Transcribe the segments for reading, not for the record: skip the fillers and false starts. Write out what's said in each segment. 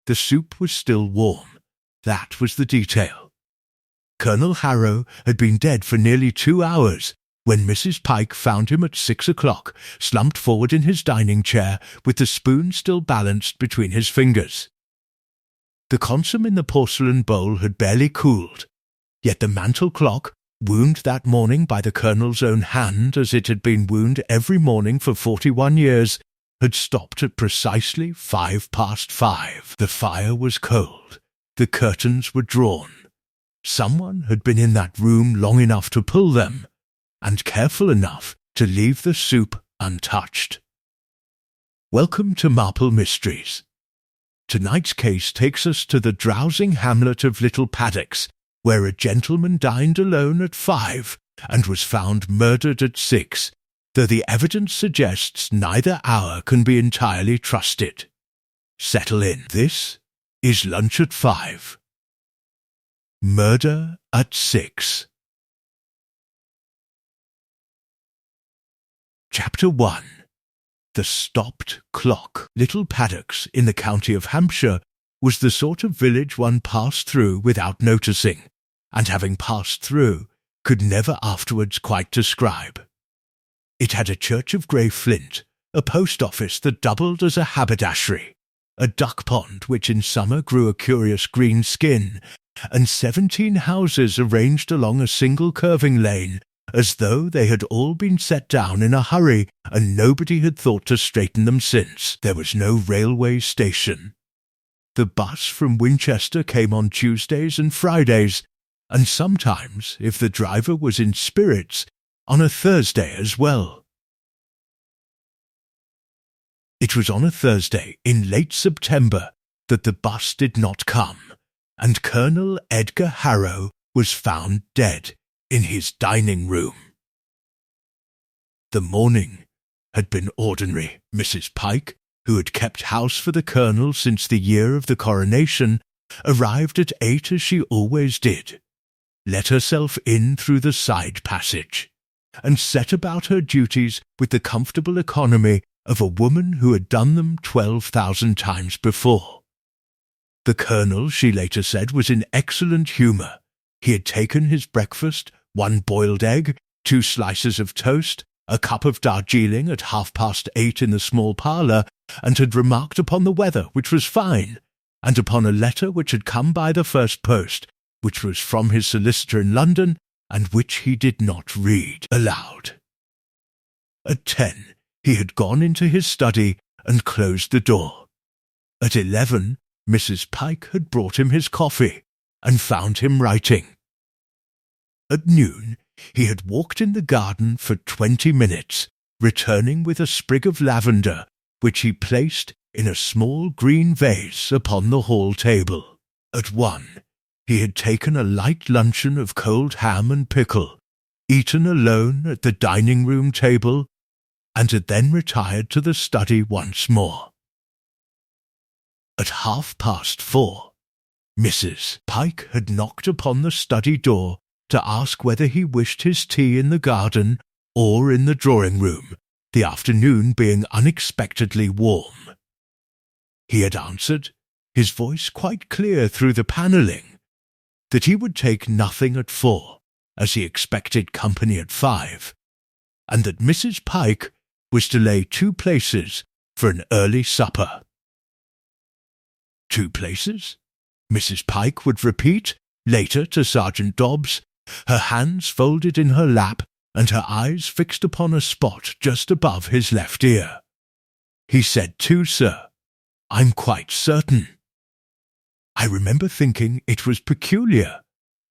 The soup was still warm. That was the detail. Colonel Harrow had been dead for nearly 2 hours when Mrs. Pike found him at 6 o'clock, slumped forward in his dining chair with the spoon still balanced between his fingers. The consomme in the porcelain bowl had barely cooled, yet the mantel clock, wound that morning by the Colonel's own hand as it had been wound every morning for 41 years, had stopped at precisely 5:05. The fire was cold. The curtains were drawn. Someone had been in that room long enough to pull them, and careful enough to leave the soup untouched. Welcome to Marple Mysteries. Tonight's case takes us to the drowsing hamlet of Little Paddocks, where a gentleman dined alone at 5 and was found murdered at 6, though the evidence suggests neither hour can be entirely trusted. Settle in. This is Lunch at 5. Murder at 6. Chapter 1. The Stopped Clock. Little Paddocks, in the county of Hampshire, was the sort of village one passed through without noticing, and having passed through, could never afterwards quite describe. It had a church of grey flint, a post office that doubled as a haberdashery, a duck pond which in summer grew a curious green skin, and 17 houses arranged along a single curving lane, as though they had all been set down in a hurry and nobody had thought to straighten them since. There was no railway station. The bus from Winchester came on Tuesdays and Fridays, and sometimes, if the driver was in spirits, on a Thursday as well. It was on a Thursday in late September that the bus did not come, and Colonel Edgar Harrow was found dead in his dining room. The morning had been ordinary. Mrs. Pike, who had kept house for the Colonel since the year of the coronation, arrived at 8 as she always did, let herself in through the side passage, and set about her duties with the comfortable economy of a woman who had done them 12,000 times before. The Colonel, she later said, was in excellent humour. He had taken his breakfast, 1 boiled egg, 2 slices of toast, a cup of Darjeeling at 8:30 in the small parlour, and had remarked upon the weather, which was fine, and upon a letter which had come by the first post, which was from his solicitor in London, and which he did not read aloud. At 10, he had gone into his study and closed the door. At 11, Mrs. Pike had brought him his coffee, and found him writing. At noon, he had walked in the garden for 20 minutes, returning with a sprig of lavender, which he placed in a small green vase upon the hall table. At 1, he had taken a light luncheon of cold ham and pickle, eaten alone at the dining-room table, and had then retired to the study once more. At 4:30, Mrs. Pike had knocked upon the study door to ask whether he wished his tea in the garden or in the drawing-room, the afternoon being unexpectedly warm. He had answered, his voice quite clear through the panelling, that he would take nothing at 4, as he expected company at 5, and that Mrs. Pike was to lay 2 places for an early supper. 2 places? Mrs. Pike would repeat, later to Sergeant Dobbs, her hands folded in her lap and her eyes fixed upon a spot just above his left ear. He said 2, sir. I'm quite certain. I remember thinking it was peculiar,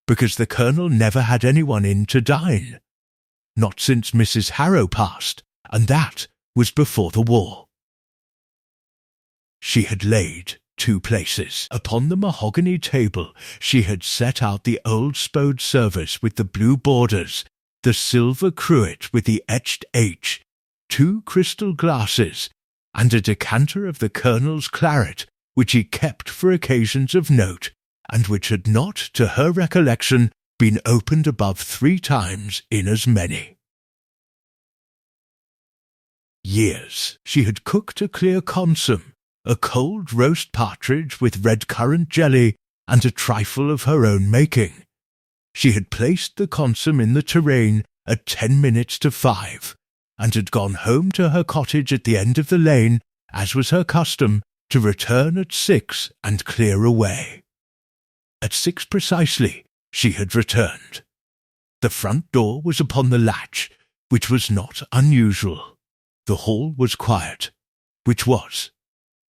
because the Colonel never had anyone in to dine. Not since Mrs. Harrow passed, and that was before the war. She had laid 2 places. Upon the mahogany table she had set out the old Spode service with the blue borders, the silver cruet with the etched H, 2 crystal glasses, and a decanter of the Colonel's claret, which he kept for occasions of note, and which had not, to her recollection, been opened above 3 times in as many. Years she had cooked a clear consomme, a cold roast partridge with red currant jelly and a trifle of her own making. She had placed the consomme in the tureen at 10 minutes to 5, and had gone home to her cottage at the end of the lane, as was her custom, to return at 6 and clear away. At 6 precisely she had returned. The front door was upon the latch, which was not unusual. The hall was quiet, which was.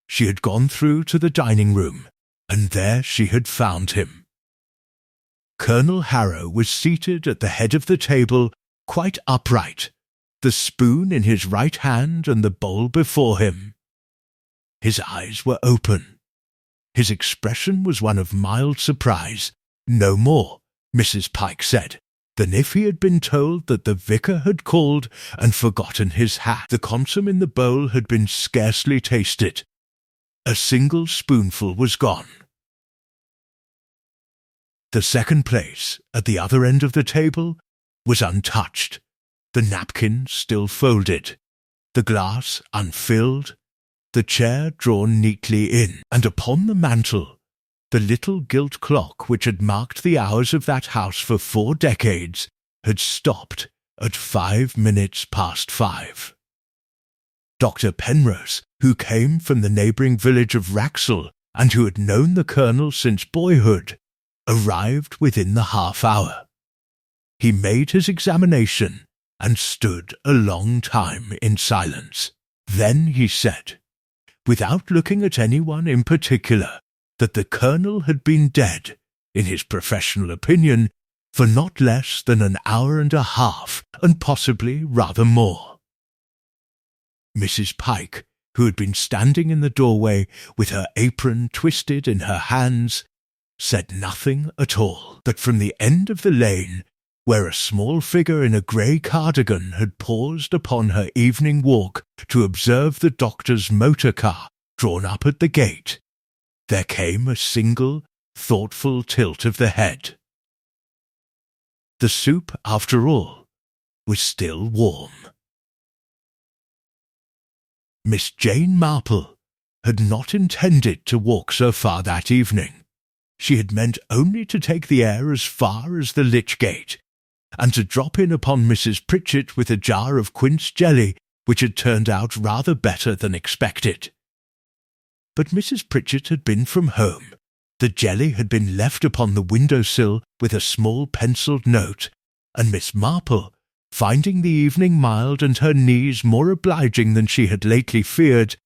She had gone through to the dining room, and there she had found him. Colonel Harrow was seated at the head of the table, quite upright, the spoon in his right hand and the bowl before him. His eyes were open. His expression was one of mild surprise, no more, Mrs. Pike said, than if he had been told that the vicar had called and forgotten his hat. The consomme in the bowl had been scarcely tasted. A single spoonful was gone. The second place, at the other end of the table, was untouched, the napkin still folded, the glass unfilled, the chair drawn neatly in, and upon the mantel, the little gilt clock which had marked the hours of that house for 4 decades had stopped at 5 minutes past 5. Dr. Penrose, who came from the neighbouring village of Rexel, and who had known the colonel since boyhood, arrived within the half-hour. He made his examination, and stood a long time in silence. Then he said, without looking at anyone in particular, that the colonel had been dead, in his professional opinion, for not less than an hour and a half, and possibly rather more. Mrs. Pike, who had been standing in the doorway with her apron twisted in her hands, said nothing at all, but from the end of the lane, where a small figure in a grey cardigan had paused upon her evening walk to observe the doctor's motor car drawn up at the gate, there came a single, thoughtful tilt of the head. The soup, after all, was still warm. Miss Jane Marple had not intended to walk so far that evening. She had meant only to take the air as far as the Lich Gate, and to drop in upon Mrs. Pritchett with a jar of quince jelly, which had turned out rather better than expected. But Mrs. Pritchett had been from home. The jelly had been left upon the window-sill with a small pencilled note, and Miss Marple, finding the evening mild and her knees more obliging than she had lately feared,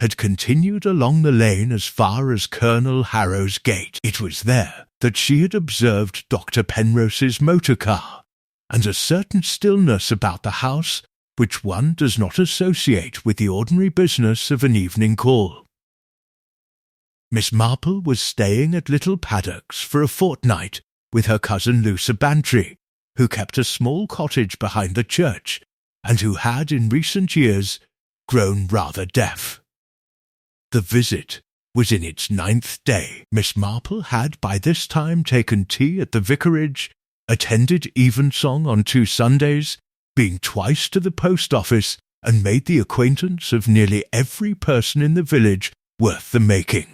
had continued along the lane as far as Colonel Harrow's gate. It was there that she had observed Dr. Penrose's motor car, and a certain stillness about the house which one does not associate with the ordinary business of an evening call. Miss Marple was staying at Little Paddocks for a fortnight with her cousin Lucia Bantry, who kept a small cottage behind the church, and who had in recent years grown rather deaf. The visit was in its 9th day. Miss Marple had by this time taken tea at the vicarage, attended evensong on 2 Sundays, been twice to the post office, and made the acquaintance of nearly every person in the village worth the making.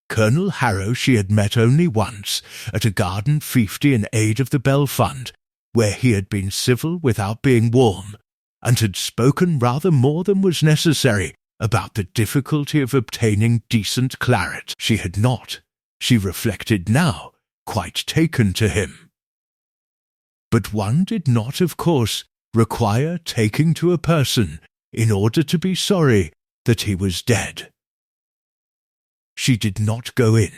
Colonel Harrow she had met only once, at a garden feasty in aid of the Bell Fund, where he had been civil without being warm, and had spoken rather more than was necessary about the difficulty of obtaining decent claret. She had not, she reflected now, quite taken to him. But one did not, of course, require taking to a person in order to be sorry that he was dead. She did not go in.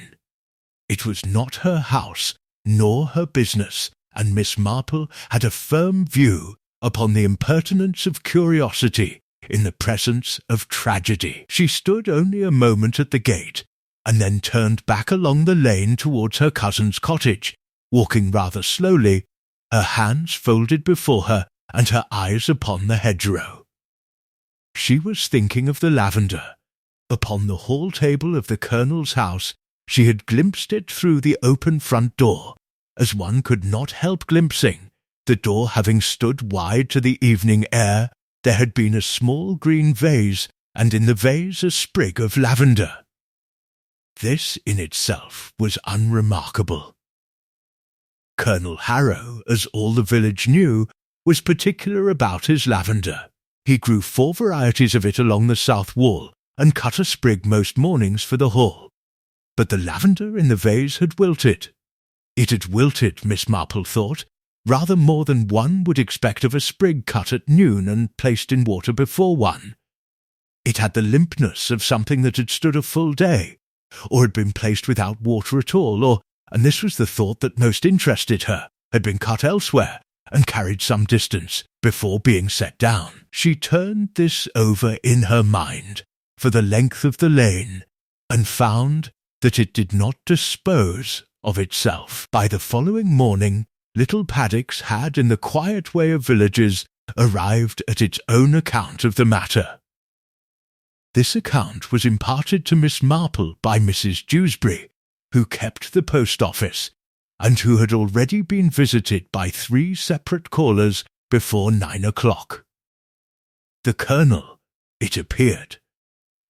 It was not her house, nor her business, and Miss Marple had a firm view upon the impertinence of curiosity in the presence of tragedy. She stood only a moment at the gate, and then turned back along the lane towards her cousin's cottage, walking rather slowly, her hands folded before her and her eyes upon the hedgerow. She was thinking of the lavender. Upon the hall table of the colonel's house she had glimpsed it through the open front door, as one could not help glimpsing. The door having stood wide to the evening air, there had been a small green vase and in the vase a sprig of lavender. This in itself was unremarkable. Colonel Harrow, as all the village knew, was particular about his lavender. He grew 4 varieties of it along the south wall, and cut a sprig most mornings for the hall. But the lavender in the vase had wilted. It had wilted, Miss Marple thought, rather more than one would expect of a sprig cut at noon and placed in water before one. It had the limpness of something that had stood a full day, or had been placed without water at all, or, and this was the thought that most interested her, had been cut elsewhere and carried some distance before being set down. She turned this over in her mind for the length of the lane, and found that it did not dispose of itself. By the following morning, little Paddocks had, in the quiet way of villages, arrived at its own account of the matter. This account was imparted to Miss Marple by Mrs. Dewsbury, who kept the post office, and who had already been visited by 3 separate callers before 9 o'clock. The Colonel, it appeared,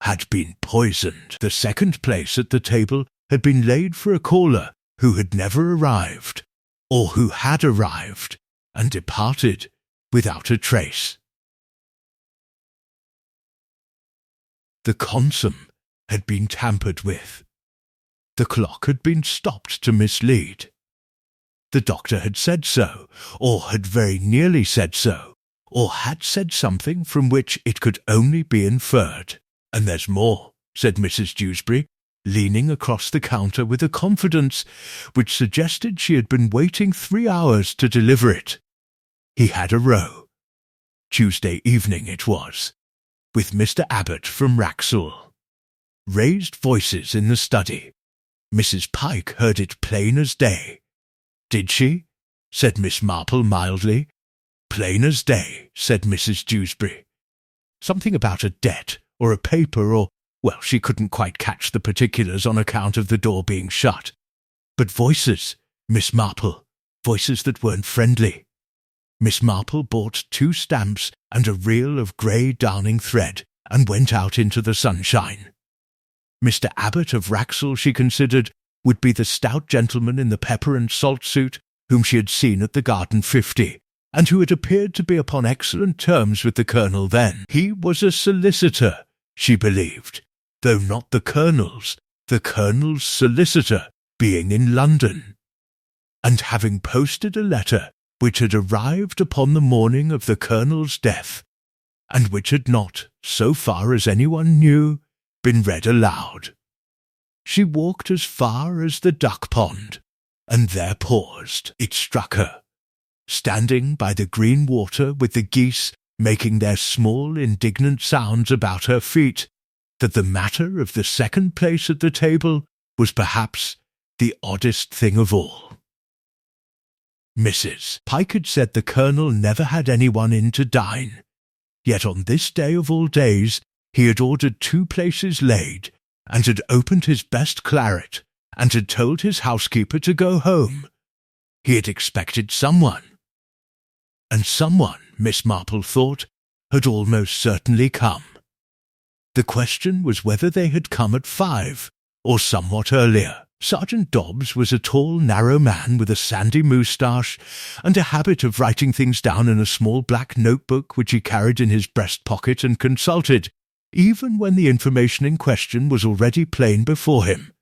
had been poisoned. The second place at the table had been laid for a caller who had never arrived, or who had arrived and departed without a trace. The consom had been tampered with. The clock had been stopped to mislead. The doctor had said so, or had very nearly said so, or had said something from which it could only be inferred. And there's more, said Mrs. Dewsbury, leaning across the counter with a confidence which suggested she had been waiting 3 hours to deliver it. He had a row. Tuesday evening it was, with Mr. Abbott from Rexel. Raised voices in the study. Mrs. Pike heard it plain as day. Did she? Said Miss Marple mildly. Plain as day, said Mrs. Dewsbury. Something about a debt, or a paper, or, well, she couldn't quite catch the particulars on account of the door being shut. But voices, Miss Marple, voices that weren't friendly. Miss Marple bought 2 stamps and a reel of grey darning thread, and went out into the sunshine. Mr. Abbott of Rexel, she considered, would be the stout gentleman in the pepper and salt suit whom she had seen at the Garden 50, and who had appeared to be upon excellent terms with the Colonel then. He was a solicitor, she believed, though not the Colonel's solicitor being in London, and having posted a letter which had arrived upon the morning of the Colonel's death, and which had not, so far as anyone knew, been read aloud. She walked as far as the duck pond, and there paused. It struck her, standing by the green water with the geese making their small indignant sounds about her feet, that the matter of the second place at the table was perhaps the oddest thing of all. Mrs. Pike had said the Colonel never had anyone in to dine, yet on this day of all days he had ordered 2 places laid, and had opened his best claret, and had told his housekeeper to go home. He had expected someone, and someone, Miss Marple thought, had almost certainly come. The question was whether they had come at 5, or somewhat earlier. Sergeant Dobbs was a tall, narrow man with a sandy moustache, and a habit of writing things down in a small black notebook which he carried in his breast pocket and consulted, even when the information in question was already plain before him.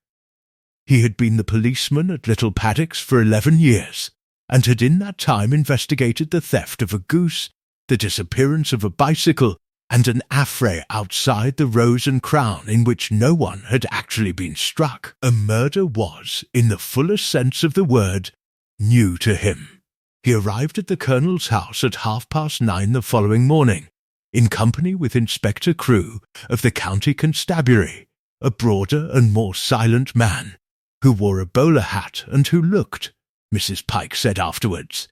He had been the policeman at Little Paddocks for 11 years, and had in that time investigated the theft of a goose, the disappearance of a bicycle, and an affray outside the Rose and Crown in which no one had actually been struck. A murder was, in the fullest sense of the word, new to him. He arrived at the Colonel's house at 9:30 the following morning, in company with Inspector Crewe of the County Constabulary, a broader and more silent man, who wore a bowler hat and who looked, Mrs. Pike said afterwards,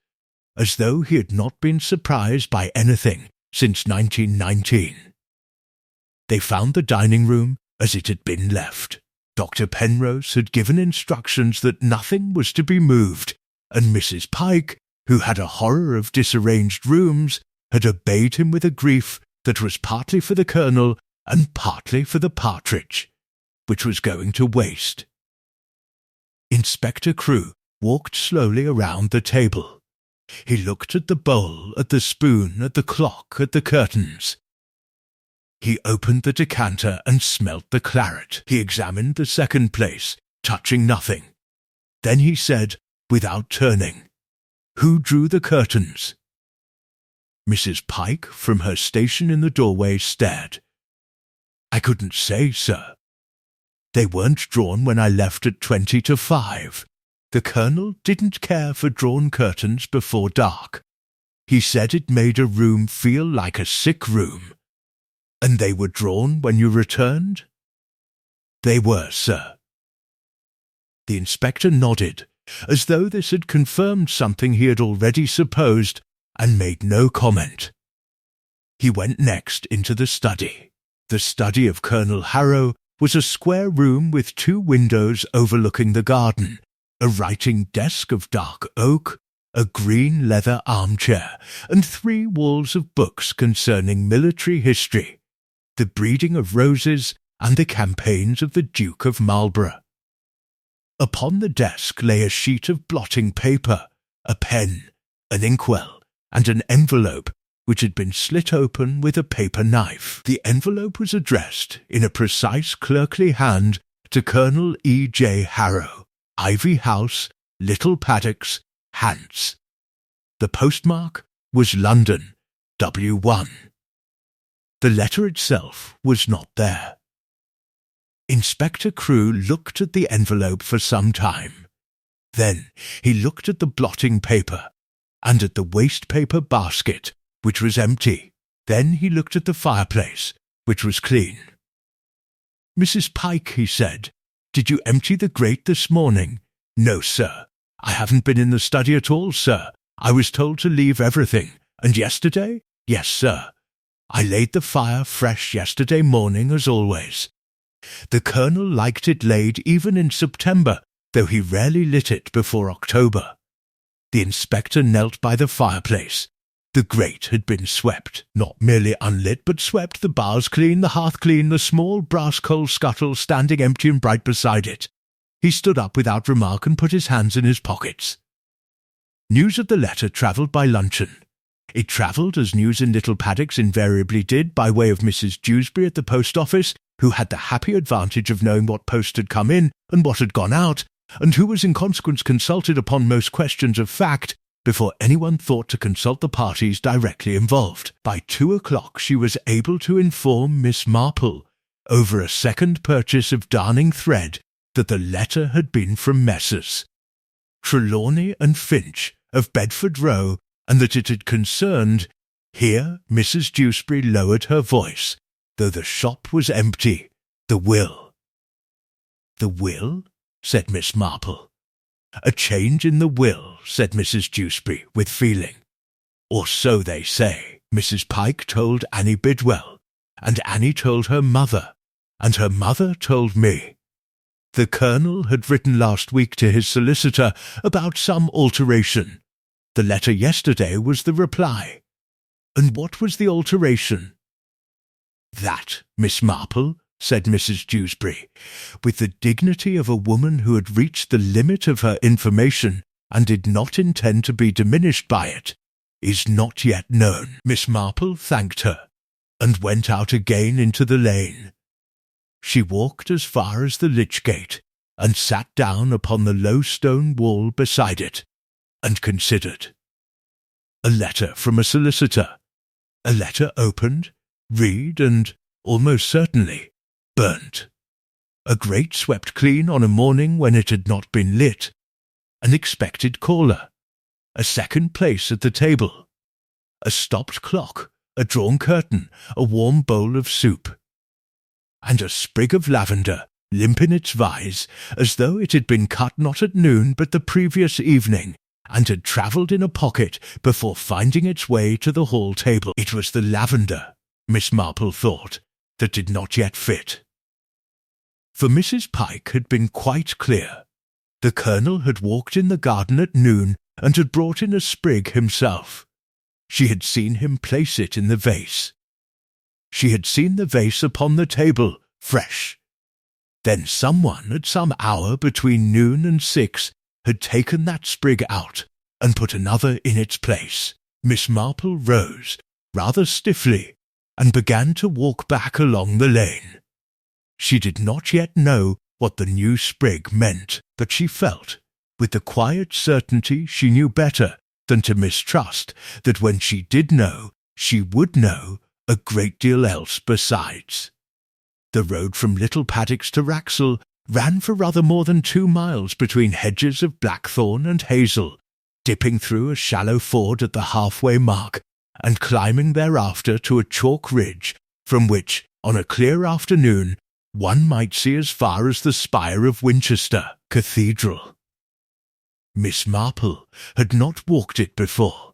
as though he had not been surprised by anything since 1919. They found the dining-room as it had been left. Dr. Penrose had given instructions that nothing was to be moved, and Mrs. Pike, who had a horror of disarranged rooms, had obeyed him with a grief that was partly for the Colonel and partly for the partridge, which was going to waste. Inspector Crewe walked slowly around the table. He looked at the bowl, at the spoon, at the clock, at the curtains. He opened the decanter and smelt the claret. He examined the second place, touching nothing. Then he said, without turning, "Who drew the curtains?" Mrs. Pike, from her station in the doorway, stared. "I couldn't say, sir. They weren't drawn when I left at 20 to 5. The Colonel didn't care for drawn curtains before dark. He said it made a room feel like a sick room." "And they were drawn when you returned?" "They were, sir." The inspector nodded, as though this had confirmed something he had already supposed, and made no comment. He went next into the study. The study of Colonel Harrow was a square room with 2 windows overlooking the garden, a writing desk of dark oak, a green leather armchair, and 3 walls of books concerning military history, the breeding of roses, and the campaigns of the Duke of Marlborough. Upon the desk lay a sheet of blotting paper, a pen, an inkwell, and an envelope which had been slit open with a paper knife. The envelope was addressed, in a precise clerkly hand, to Colonel E. J. Harrow, Ivy House, Little Paddocks, Hants. The postmark was London, W1. The letter itself was not there. Inspector Crewe looked at the envelope for some time. Then he looked at the blotting paper, and at the waste paper basket, which was empty. Then he looked at the fireplace, which was clean. "Mrs. Pike," he said, "did you empty the grate this morning?" "No, sir. I haven't been in the study at all, sir. I was told to leave everything. And yesterday?" "Yes, sir. I laid the fire fresh yesterday morning, as always. The Colonel liked it laid even in September, though he rarely lit it before October." The inspector knelt by the fireplace. The grate had been swept, not merely unlit, but swept, the bars clean, the hearth clean, the small brass coal scuttle standing empty and bright beside it. He stood up without remark and put his hands in his pockets. News of the letter travelled by luncheon. It travelled, as news in Little Paddocks invariably did, by way of Mrs. Dewsbury at the post office, who had the happy advantage of knowing what post had come in and what had gone out, and who was in consequence consulted upon most questions of fact before anyone thought to consult the parties directly involved. By 2 o'clock she was able to inform Miss Marple, over a second purchase of darning thread, that the letter had been from Messrs. Trelawney and Finch, of Bedford Row, and that it had concerned— here Mrs. Dewsbury lowered her voice, though the shop was empty— the will. "The will?" said Miss Marple. "A change in the will," said Mrs. Dewsbury, with feeling. "Or so they say. Mrs. Pike told Annie Bidwell, and Annie told her mother, and her mother told me. The Colonel had written last week to his solicitor about some alteration. The letter yesterday was the reply. And what was the alteration?" "That, Miss Marple," said Mrs. Dewsbury, with the dignity of a woman who had reached the limit of her information and did not intend to be diminished by it, "is not yet known." Miss Marple thanked her, and went out again into the lane. She walked as far as the lich gate, and sat down upon the low stone wall beside it, and considered. A letter from a solicitor. A letter opened, read, and, almost certainly, burnt. A grate swept clean on a morning when it had not been lit. An expected caller. A second place at the table. A stopped clock, a drawn curtain, a warm bowl of soup. And a sprig of lavender, limp in its vise, as though it had been cut not at noon but the previous evening, and had travelled in a pocket before finding its way to the hall table. It was the lavender, Miss Marple thought, that did not yet fit. For Mrs. Pike had been quite clear. The Colonel had walked in the garden at noon and had brought in a sprig himself. She had seen him place it in the vase. She had seen the vase upon the table, fresh. Then someone at some hour between noon and 6 had taken that sprig out and put another in its place. Miss Marple rose, rather stiffly, and began to walk back along the lane. She did not yet know what the new sprig meant, but she felt, with the quiet certainty she knew better than to mistrust, that when she did know, she would know a great deal else besides. The road from Little Paddocks to Rexel ran for rather more than 2 miles between hedges of blackthorn and hazel, dipping through a shallow ford at the halfway mark, and climbing thereafter to a chalk ridge from which, on a clear afternoon, one might see as far as the spire of Winchester Cathedral. Miss Marple had not walked it before,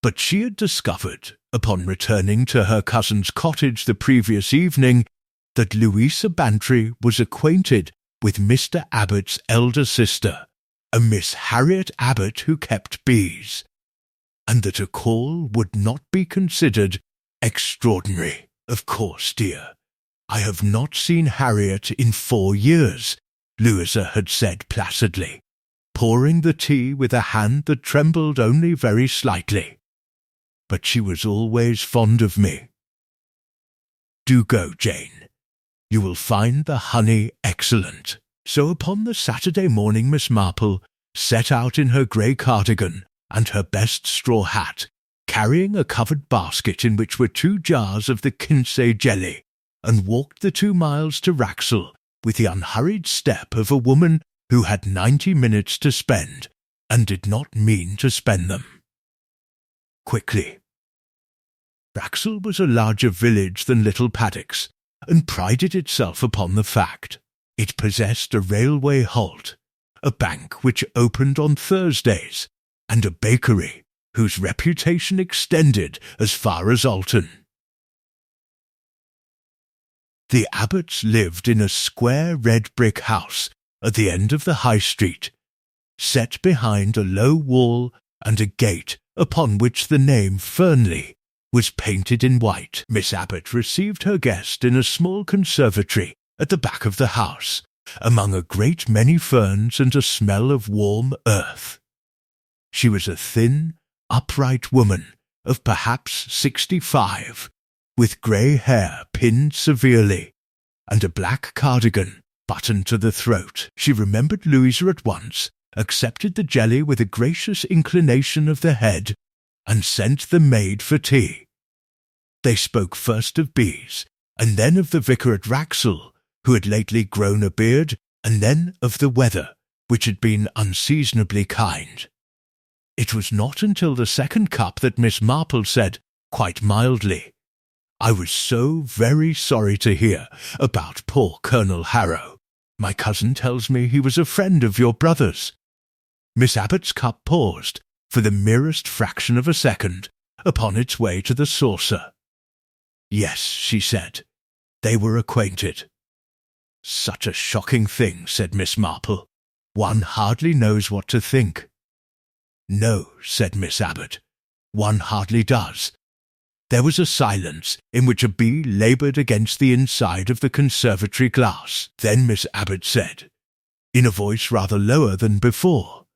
but she had discovered, upon returning to her cousin's cottage the previous evening, that Louisa Bantry was acquainted with Mr. Abbott's elder sister, a Miss Harriet Abbott who kept bees, and that a call would not be considered extraordinary. "Of course, dear, I have not seen Harriet in 4 years," Louisa had said placidly, pouring the tea with a hand that trembled only very slightly. "But she was always fond of me. Do go, Jane. You will find the honey excellent." So upon the Saturday morning Miss Marple set out in her grey cardigan and her best straw hat, carrying a covered basket in which were 2 jars of the quince jelly, and walked the 2 miles to Rexel with the unhurried step of a woman who had 90 minutes to spend, and did not mean to spend them. Quickly. Rexel was a larger village than Little Paddocks, and prided itself upon the fact. It possessed a railway halt, a bank which opened on Thursdays, and a bakery whose reputation extended as far as Alton. The Abbotts lived in a square red brick house at the end of the High Street, set behind a low wall and a gate upon which the name Fernley was painted in white. Miss Abbott received her guest in a small conservatory at the back of the house, among a great many ferns and a smell of warm earth. She was a thin, upright woman of perhaps 65, with grey hair pinned severely, and a black cardigan buttoned to the throat. She remembered Louisa at once, accepted the jelly with a gracious inclination of the head, and sent the maid for tea. They spoke first of bees, and then of the vicar at Rexel, who had lately grown a beard, and then of the weather, which had been unseasonably kind. It was not until the second cup that Miss Marple said, quite mildly, "I was so very sorry to hear about poor Colonel Harrow. My cousin tells me he was a friend of your brother's." Miss Abbott's cup paused, for the merest fraction of a second, upon its way to the saucer. "Yes," she said, "they were acquainted." "Such a shocking thing," said Miss Marple. "One hardly knows what to think." "No," said Miss Abbott, "one hardly does." There was a silence in which a bee laboured against the inside of the conservatory glass. Then Miss Abbott said, in a voice rather lower than before,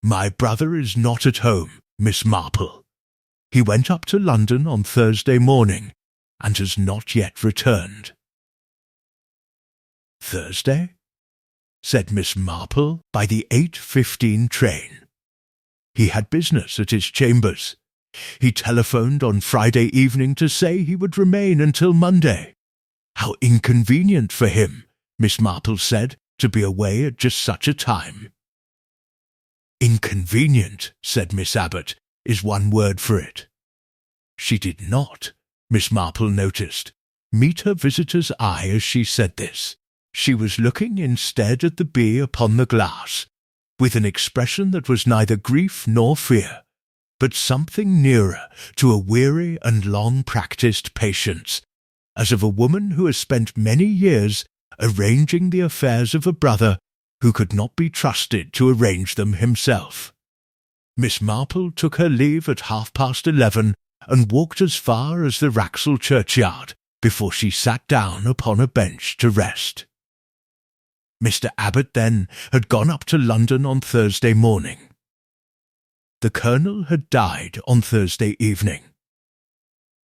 "My brother is not at home, Miss Marple. He went up to London on Thursday morning, and has not yet returned." "Thursday?" said Miss Marple. "By the 8:15 train. He had business at his chambers. He telephoned on Friday evening to say he would remain until Monday. How inconvenient for him," Miss Marple said, "to be away at just such a time." "Inconvenient," said Miss Abbott, "is one word for it." She did not, Miss Marple noticed, meet her visitor's eye as she said this. She was looking instead at the bee upon the glass, with an expression that was neither grief nor fear, but something nearer to a weary and long-practised patience, as of a woman who has spent many years arranging the affairs of a brother who could not be trusted to arrange them himself. Miss Marple took her leave at 11:30, and walked as far as the Rexel churchyard before she sat down upon a bench to rest. Mr. Abbot, then, had gone up to London on Thursday morning. The Colonel had died on Thursday evening.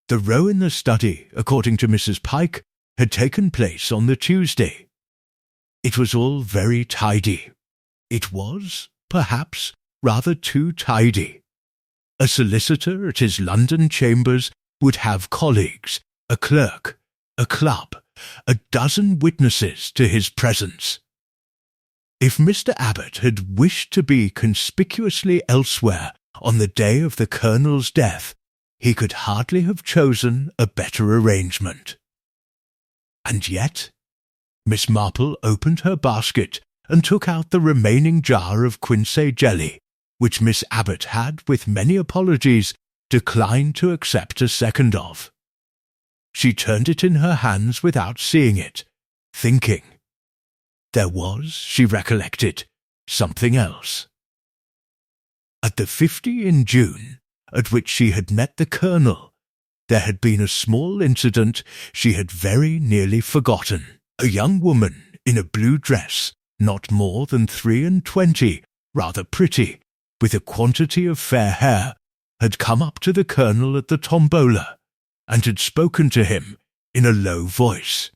The row in the study, according to Mrs. Pike, had taken place on the Tuesday. It was all very tidy. It was, perhaps, rather too tidy. A solicitor at his London chambers would have colleagues, a clerk, a club, a dozen witnesses to his presence. If Mr. Abbot had wished to be conspicuously elsewhere on the day of the Colonel's death, he could hardly have chosen a better arrangement. And yet, Miss Marple opened her basket and took out the remaining jar of quince jelly, which Miss Abbot had, with many apologies, declined to accept a second of. She turned it in her hands without seeing it, thinking. There was, she recollected, something else. At the 50 in June, at which she had met the Colonel, there had been a small incident she had very nearly forgotten. A young woman in a blue dress, not more than 23, rather pretty, with a quantity of fair hair, had come up to the Colonel at the tombola, and had spoken to him in a low voice.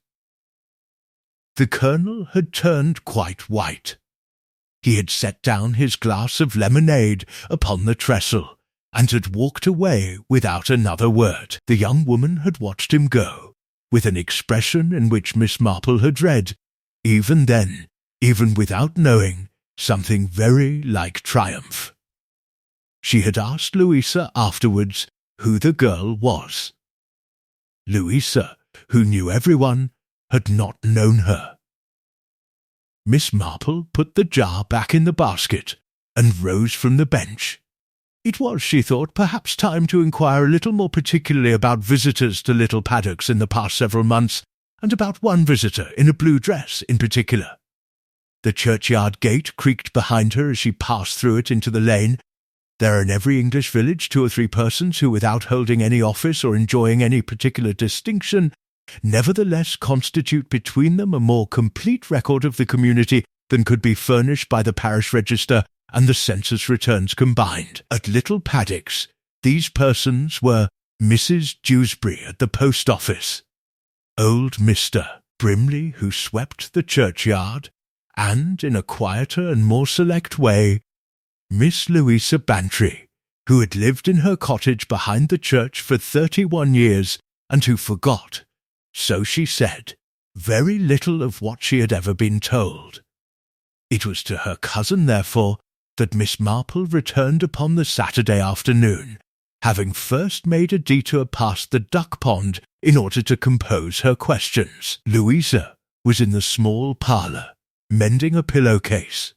The Colonel had turned quite white. He had set down his glass of lemonade upon the trestle, and had walked away without another word. The young woman had watched him go, with an expression in which Miss Marple had read, even then, even without knowing, something very like triumph. She had asked Louisa afterwards who the girl was. Louisa, who knew everyone, had not known her. Miss Marple put the jar back in the basket and rose from the bench. It was, she thought, perhaps time to inquire a little more particularly about visitors to Little Paddocks in the past several months, and about one visitor in a blue dress in particular. The churchyard gate creaked behind her as she passed through it into the lane. There are in every English village 2 or 3 persons who, without holding any office or enjoying any particular distinction, nevertheless constitute between them a more complete record of the community than could be furnished by the parish register and the census returns combined. At Little Paddocks, these persons were Mrs. Dewsbury at the post office, old Mr. Brimley, who swept the churchyard, and, in a quieter and more select way, Miss Louisa Bantry, who had lived in her cottage behind the church for 31 years, and who forgot, so she said, very little of what she had ever been told. It was to her cousin, therefore, that Miss Marple returned upon the Saturday afternoon, having first made a detour past the duck pond in order to compose her questions. Louisa was in the small parlour, mending a pillowcase.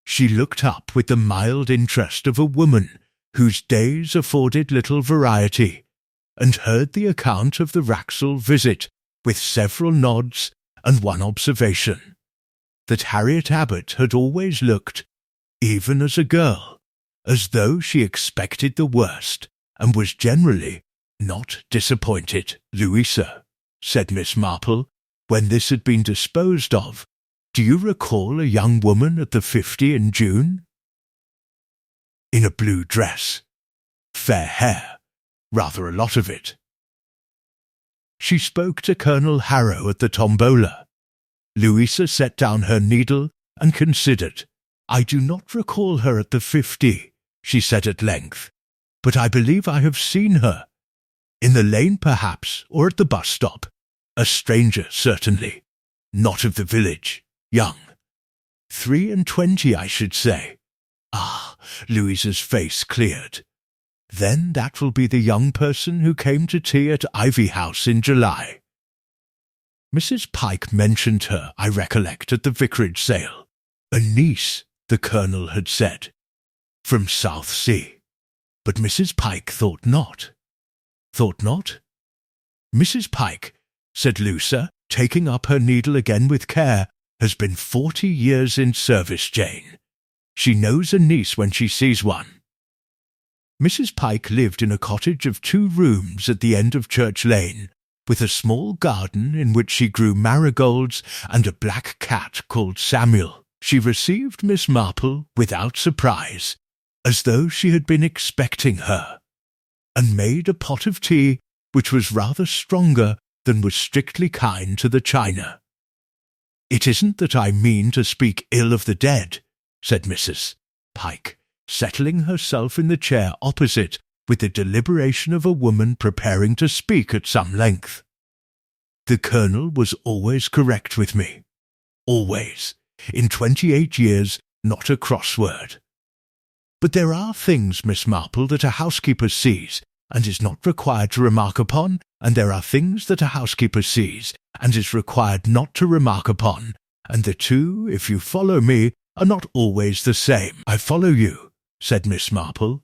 She looked up with the mild interest of a woman whose days afforded little variety, and heard the account of the Rexel visit with several nods and one observation, that Harriet Abbott had always looked, even as a girl, as though she expected the worst, and was generally not disappointed. Louisa, said Miss Marple, when this had been disposed of, do you recall a young woman at the 50 in June? In a blue dress, fair hair, rather a lot of it. She spoke to Colonel Harrow at the tombola. Louisa set down her needle and considered. I do not recall her at the 50, she said at length, but I believe I have seen her. In the lane, perhaps, or at the bus stop. A stranger, certainly. Not of the village. Young. 23, I should say. Ah, Louisa's face cleared. Then that will be the young person who came to tea at Ivy House in July. Mrs. Pike mentioned her, I recollect, at the vicarage sale. A niece, the Colonel had said, from Southsea. But Mrs. Pike thought not. Thought not? Mrs. Pike, said Louisa, taking up her needle again with care, has been 40 years in service, Jane. She knows a niece when she sees one. Mrs. Pike lived in a cottage of 2 rooms at the end of Church Lane, with a small garden in which she grew marigolds and a black cat called Samuel. She received Miss Marple without surprise, as though she had been expecting her, and made a pot of tea which was rather stronger than was strictly kind to the china. "It isn't that I mean to speak ill of the dead," said Mrs. Pike, settling herself in the chair opposite with the deliberation of a woman preparing to speak at some length. "The Colonel was always correct with me. Always. In 28 years, not a crossword. But there are things, Miss Marple, that a housekeeper sees and is not required to remark upon, and there are things that a housekeeper sees and is required not to remark upon, and the two, if you follow me, are not always the same." "I follow you," said Miss Marple.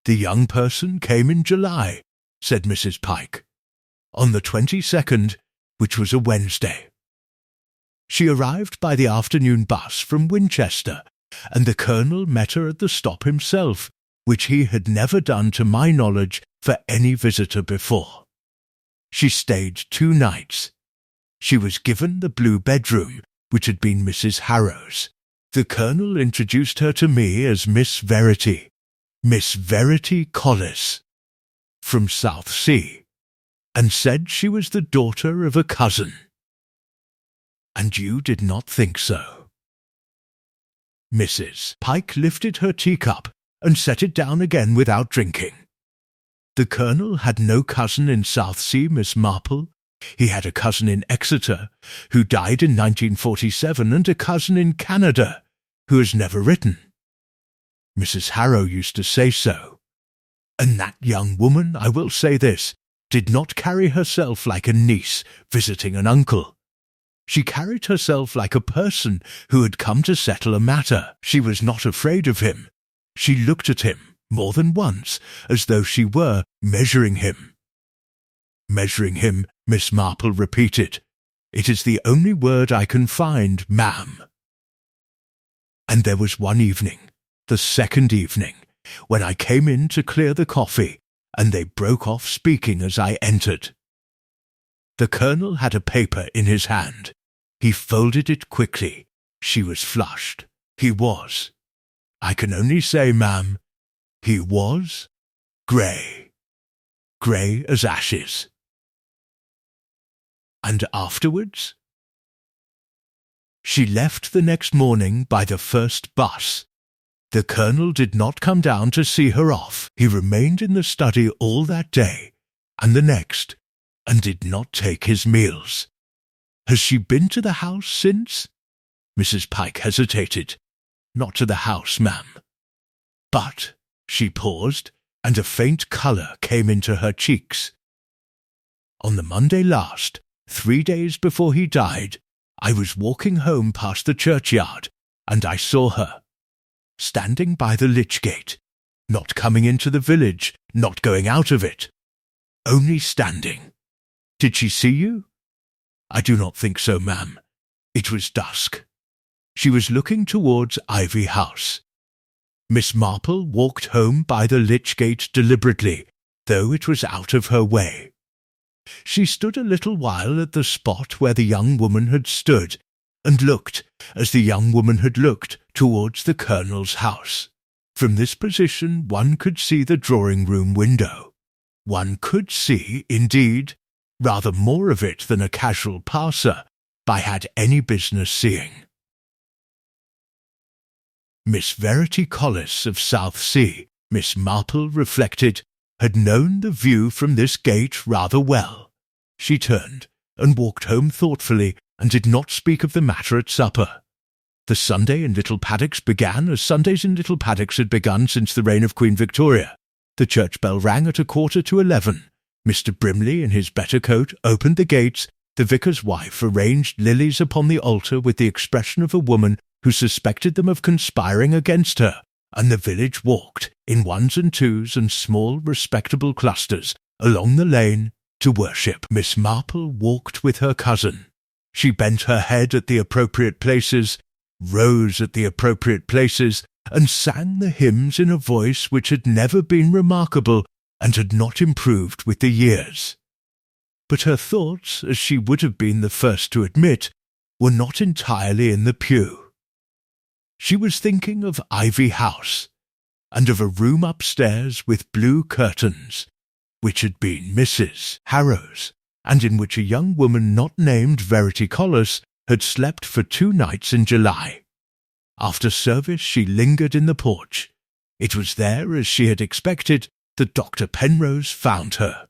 "The young person came in July," said Mrs. Pike, "on the 22nd, which was a Wednesday. She arrived by the afternoon bus from Winchester, and the Colonel met her at the stop himself, which he had never done to my knowledge for any visitor before. She stayed 2 nights. She was given the blue bedroom, which had been Mrs. Harrow's. The Colonel introduced her to me as Miss Verity Collis, from Southsea, and said she was the daughter of a cousin. And you did not think so." Mrs. Pike lifted her teacup and set it down again without drinking. "The Colonel had no cousin in Southsea, Miss Marple. He had a cousin in Exeter, who died in 1947, and a cousin in Canada, who has never written. Mrs. Harrow used to say so. And that young woman, I will say this, did not carry herself like a niece visiting an uncle. She carried herself like a person who had come to settle a matter. She was not afraid of him. She looked at him, more than once, as though she were measuring him." "Measuring him," Miss Marple repeated. "It is the only word I can find, ma'am." "And there was one evening, the second evening, when I came in to clear the coffee, and they broke off speaking as I entered. The Colonel had a paper in his hand. He folded it quickly. She was flushed. He was. I can only say, ma'am, he was grey. Grey as ashes." "And afterwards?" "She left the next morning by the first bus. The Colonel did not come down to see her off. He remained in the study all that day, and the next, and did not take his meals. Has she been to the house since?" Mrs. Pike hesitated. "Not to the house, ma'am. But," she paused, and a faint colour came into her cheeks, "on the Monday last, 3 days before he died, I was walking home past the churchyard, and I saw her, standing by the lich gate, not coming into the village, not going out of it, only standing. Did she see you?" "I do not think so, ma'am. It was dusk. She was looking towards Ivy House." Miss Marple walked home by the lich gate deliberately, though it was out of her way. She stood a little while at the spot where the young woman had stood, and looked, as the young woman had looked, towards the Colonel's house. From this position one could see the drawing-room window. One could see, indeed, rather more of it than a casual passer by had any business seeing. Miss Verity Collis of Southsea, Miss Marple reflected, had known the view from this gate rather well. She turned and walked home thoughtfully, and did not speak of the matter at supper. The Sunday in Little Paddocks began as Sundays in Little Paddocks had begun since the reign of Queen Victoria. The church bell rang at 11:15. Mr. Brimley, in his better coat, opened the gates. The vicar's wife arranged lilies upon the altar with the expression of a woman who suspected them of conspiring against her, and the village walked, in ones and twos and small respectable clusters, along the lane to worship. Miss Marple walked with her cousin. She bent her head at the appropriate places, rose at the appropriate places, and sang the hymns in a voice which had never been remarkable and had not improved with the years. But her thoughts, as she would have been the first to admit, were not entirely in the pew. She was thinking of Ivy House, and of a room upstairs with blue curtains, which had been Mrs. Harrow's, and in which a young woman not named Verity Collis had slept for 2 nights in July. After service she lingered in the porch. It was there, as she had expected, that Dr. Penrose found her.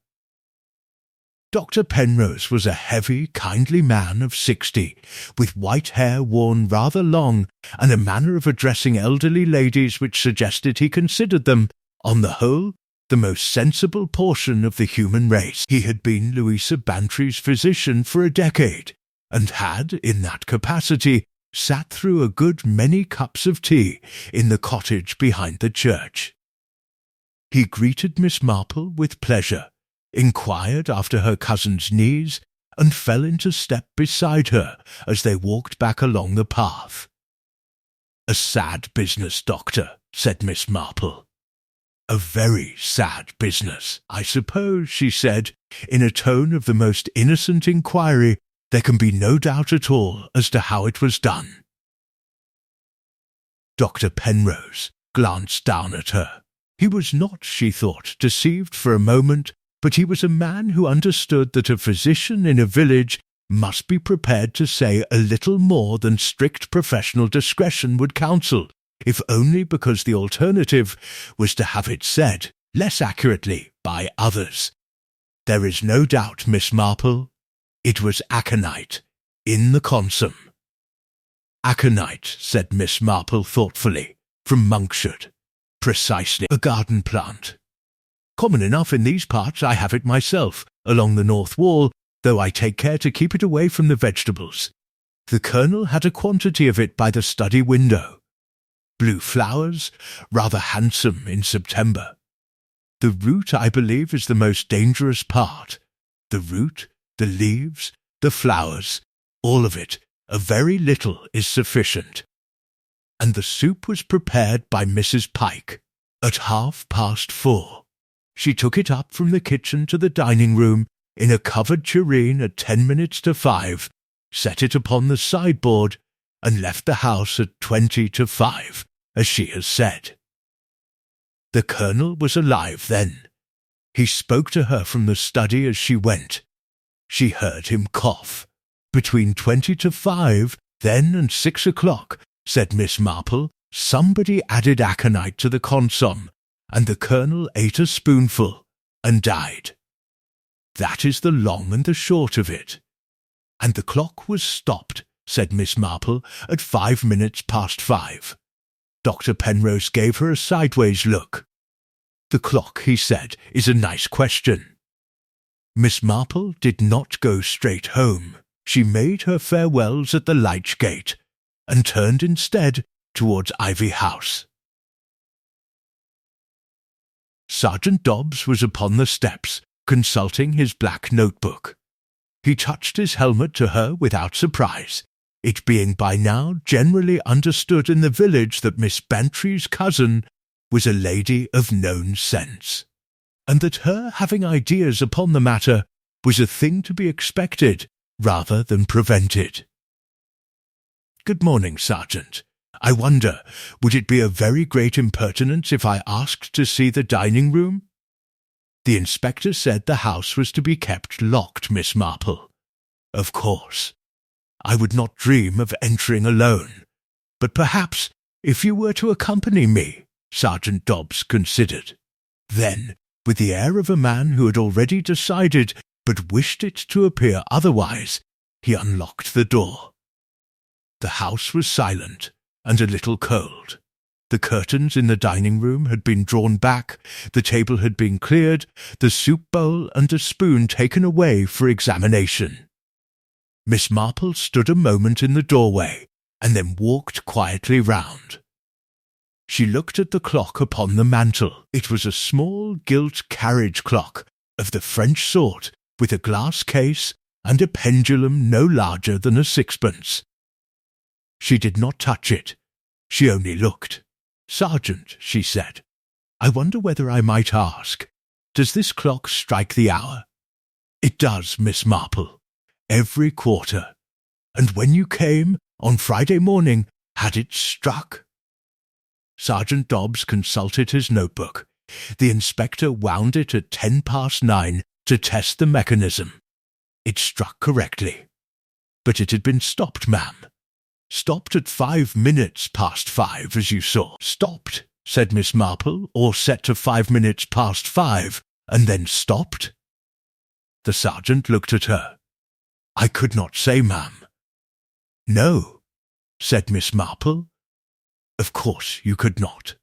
Dr. Penrose was a heavy, kindly man of 60, with white hair worn rather long, and a manner of addressing elderly ladies which suggested he considered them, on the whole, the most sensible portion of the human race. He had been Louisa Bantry's physician for a decade, and had, in that capacity, sat through a good many cups of tea in the cottage behind the church. He greeted Miss Marple with pleasure, inquired after her cousin's knees, and fell into step beside her as they walked back along the path. "A sad business, doctor," said Miss Marple. "A very sad business, I suppose," she said, in a tone of the most innocent inquiry. "There can be no doubt at all as to how it was done." Dr. Penrose glanced down at her. He was not, she thought, deceived for a moment, but he was a man who understood that a physician in a village must be prepared to say a little more than strict professional discretion would counsel, if only because the alternative was to have it said, less accurately, by others. "There is no doubt, Miss Marple, it was aconite, in the consom." "Aconite," said Miss Marple thoughtfully, "from Monkshade. Precisely, a garden plant. Common enough in these parts. I have it myself, along the north wall, though I take care to keep it away from the vegetables. The Colonel had a quantity of it by the study window. Blue flowers, rather handsome in September. The root, I believe, is the most dangerous part. The root, the leaves, the flowers, all of it, a very little is sufficient. And the soup was prepared by Mrs. Pike at 4:30. She took it up from the kitchen to the dining-room in a covered tureen at 10 minutes to 5, set it upon the sideboard, and left the house at 20 to 5, as she has said. The Colonel was alive then. He spoke to her from the study as she went. She heard him cough. Between 20 to 5, then, and 6 o'clock, said Miss Marple, somebody added aconite to the consom, and the Colonel ate a spoonful and died. That is the long and the short of it. And the clock was stopped, said Miss Marple, at 5 minutes past 5. Dr. Penrose gave her a sideways look. "The clock," he said, "is a nice question." Miss Marple did not go straight home. She made her farewells at the Lyche Gate, and turned instead towards Ivy House. Sergeant Dobbs was upon the steps, consulting his black notebook. He touched his helmet to her without surprise, it being by now generally understood in the village that Miss Bantry's cousin was a lady of known sense, and that her having ideas upon the matter was a thing to be expected rather than prevented. "Good morning, Sergeant. I wonder, would it be a very great impertinence if I asked to see the dining-room?" The inspector said the house was to be kept locked, Miss Marple. "Of course. I would not dream of entering alone. But perhaps, if you were to accompany me," Sergeant Dobbs considered. Then, with the air of a man who had already decided, but wished it to appear otherwise, he unlocked the door. The house was silent, and a little cold. The curtains in the dining-room had been drawn back, the table had been cleared, the soup-bowl and a spoon taken away for examination. Miss Marple stood a moment in the doorway, and then walked quietly round. She looked at the clock upon the mantel. It was a small gilt carriage clock, of the French sort, with a glass case and a pendulum no larger than a sixpence. She did not touch it. She only looked. "Sergeant," she said, "I wonder whether I might ask, does this clock strike the hour?" "It does, Miss Marple, every quarter. And when you came, on Friday morning, had it struck?" Sergeant Dobbs consulted his notebook. The inspector wound it at 9:10 to test the mechanism. It struck correctly. "But it had been stopped, ma'am." "Stopped at 5 minutes past 5, as you saw." "Stopped," said Miss Marple, "or set to 5 minutes past 5, and then stopped?" The sergeant looked at her. "I could not say, ma'am." "No," said Miss Marple. "Of course you could not."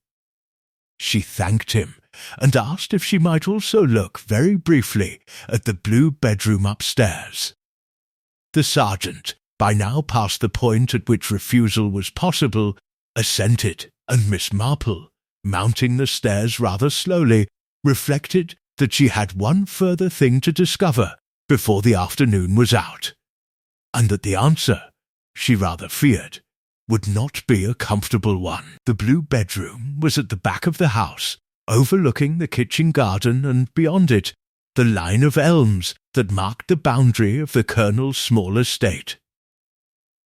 She thanked him, and asked if she might also look very briefly at the blue bedroom upstairs. The sergeant, by now past the point at which refusal was possible, assented, and Miss Marple, mounting the stairs rather slowly, reflected that she had one further thing to discover before the afternoon was out, and that the answer, she rather feared, would not be a comfortable one. The blue bedroom was at the back of the house, overlooking the kitchen garden, and beyond it, the line of elms that marked the boundary of the Colonel's small estate.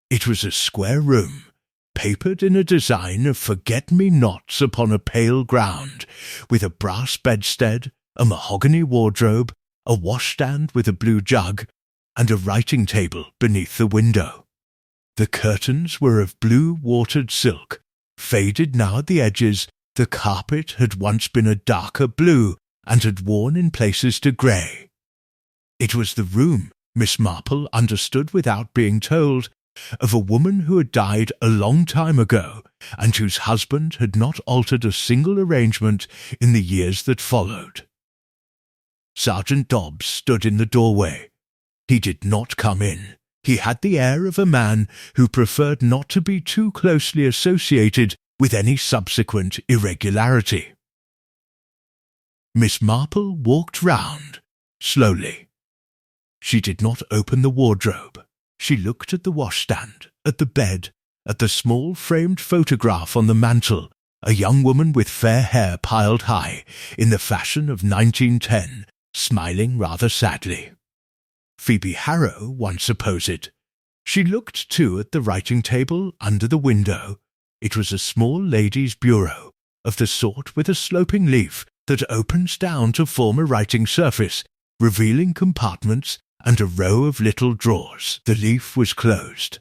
It was a square room, papered in a design of forget-me-nots upon a pale ground, with a brass bedstead, a mahogany wardrobe, a washstand with a blue jug, and a writing table beneath the window. The curtains were of blue watered silk, faded now at the edges. The carpet had once been a darker blue, and had worn in places to grey. It was the room, Miss Marple understood without being told, of a woman who had died a long time ago, and whose husband had not altered a single arrangement in the years that followed. Sergeant Dobbs stood in the doorway. He did not come in. He had the air of a man who preferred not to be too closely associated with any subsequent irregularity. Miss Marple walked round, slowly. She did not open the wardrobe. She looked at the washstand, at the bed, at the small framed photograph on the mantel, a young woman with fair hair piled high, in the fashion of 1910, smiling rather sadly. Phoebe Harrow once supposed. She looked, too, at the writing-table under the window. It was a small lady's bureau, of the sort with a sloping leaf that opens down to form a writing surface, revealing compartments and a row of little drawers. The leaf was closed.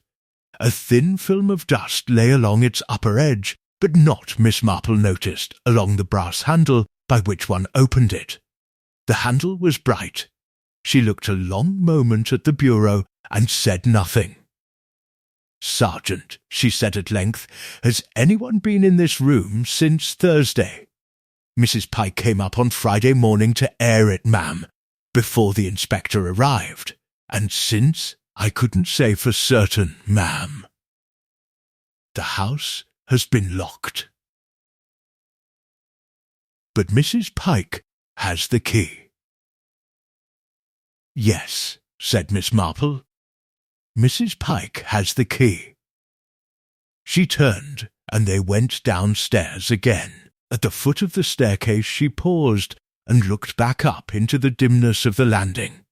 A thin film of dust lay along its upper edge, but not, Miss Marple noticed, along the brass handle by which one opened it. The handle was bright. She looked a long moment at the bureau and said nothing. "Sergeant," she said at length, "has anyone been in this room since Thursday?" "Mrs. Pike came up on Friday morning to air it, ma'am, before the inspector arrived. And since, I couldn't say for certain, ma'am." "The house has been locked." "But Mrs. Pike has the key." "Yes," said Miss Marple. "Mrs. Pike has the key." She turned, and they went downstairs again. At the foot of the staircase she paused, and looked back up into the dimness of the landing.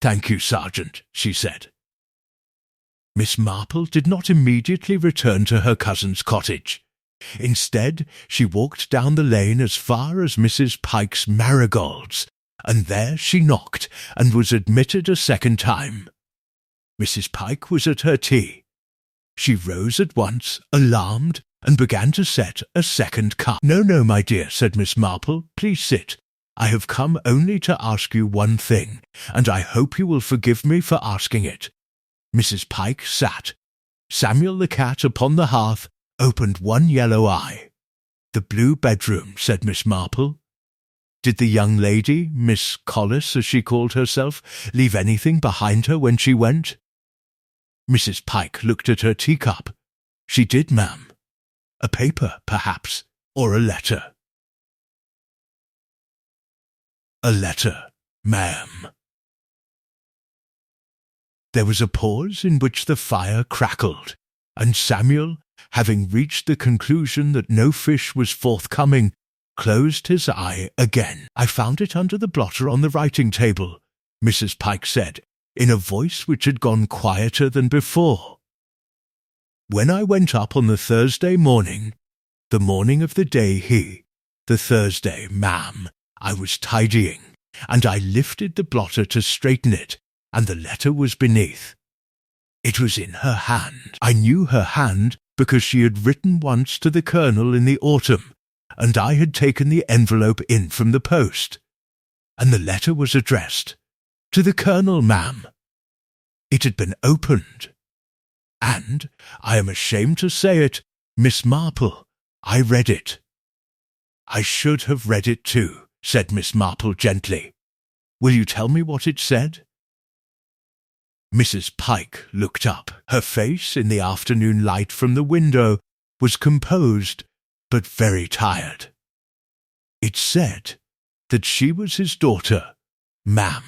"Thank you, Sergeant," she said. Miss Marple did not immediately return to her cousin's cottage. Instead, she walked down the lane as far as Mrs. Pike's marigolds, and there she knocked, and was admitted a second time. Mrs. Pike was at her tea. She rose at once, alarmed, and began to set a second cup. "No, no, my dear," said Miss Marple, "please sit. I have come only to ask you one thing, and I hope you will forgive me for asking it." Mrs. Pike sat. Samuel the cat upon the hearth opened one yellow eye. "The blue bedroom," said Miss Marple. "Did the young lady, Miss Collis, as she called herself, leave anything behind her when she went?" Mrs. Pike looked at her teacup. "She did, ma'am. A paper, perhaps, or a letter." "A letter, ma'am." There was a pause in which the fire crackled, and Samuel, having reached the conclusion that no fish was forthcoming, closed his eye again. "I found it under the blotter on the writing table," Mrs. Pike said, in a voice which had gone quieter than before. "When I went up on the Thursday morning, the morning of the day the Thursday, ma'am, I was tidying, and I lifted the blotter to straighten it, and the letter was beneath. It was in her hand. I knew her hand because she had written once to the Colonel in the autumn, and I had taken the envelope in from the post. And the letter was addressed to the Colonel, ma'am. It had been opened. And, I am ashamed to say it, Miss Marple, I read it." "I should have read it too," said Miss Marple gently. "Will you tell me what it said?" Mrs. Pike looked up. Her face, in the afternoon light from the window, was composed, but very tired. It said that she was his daughter, ma'am.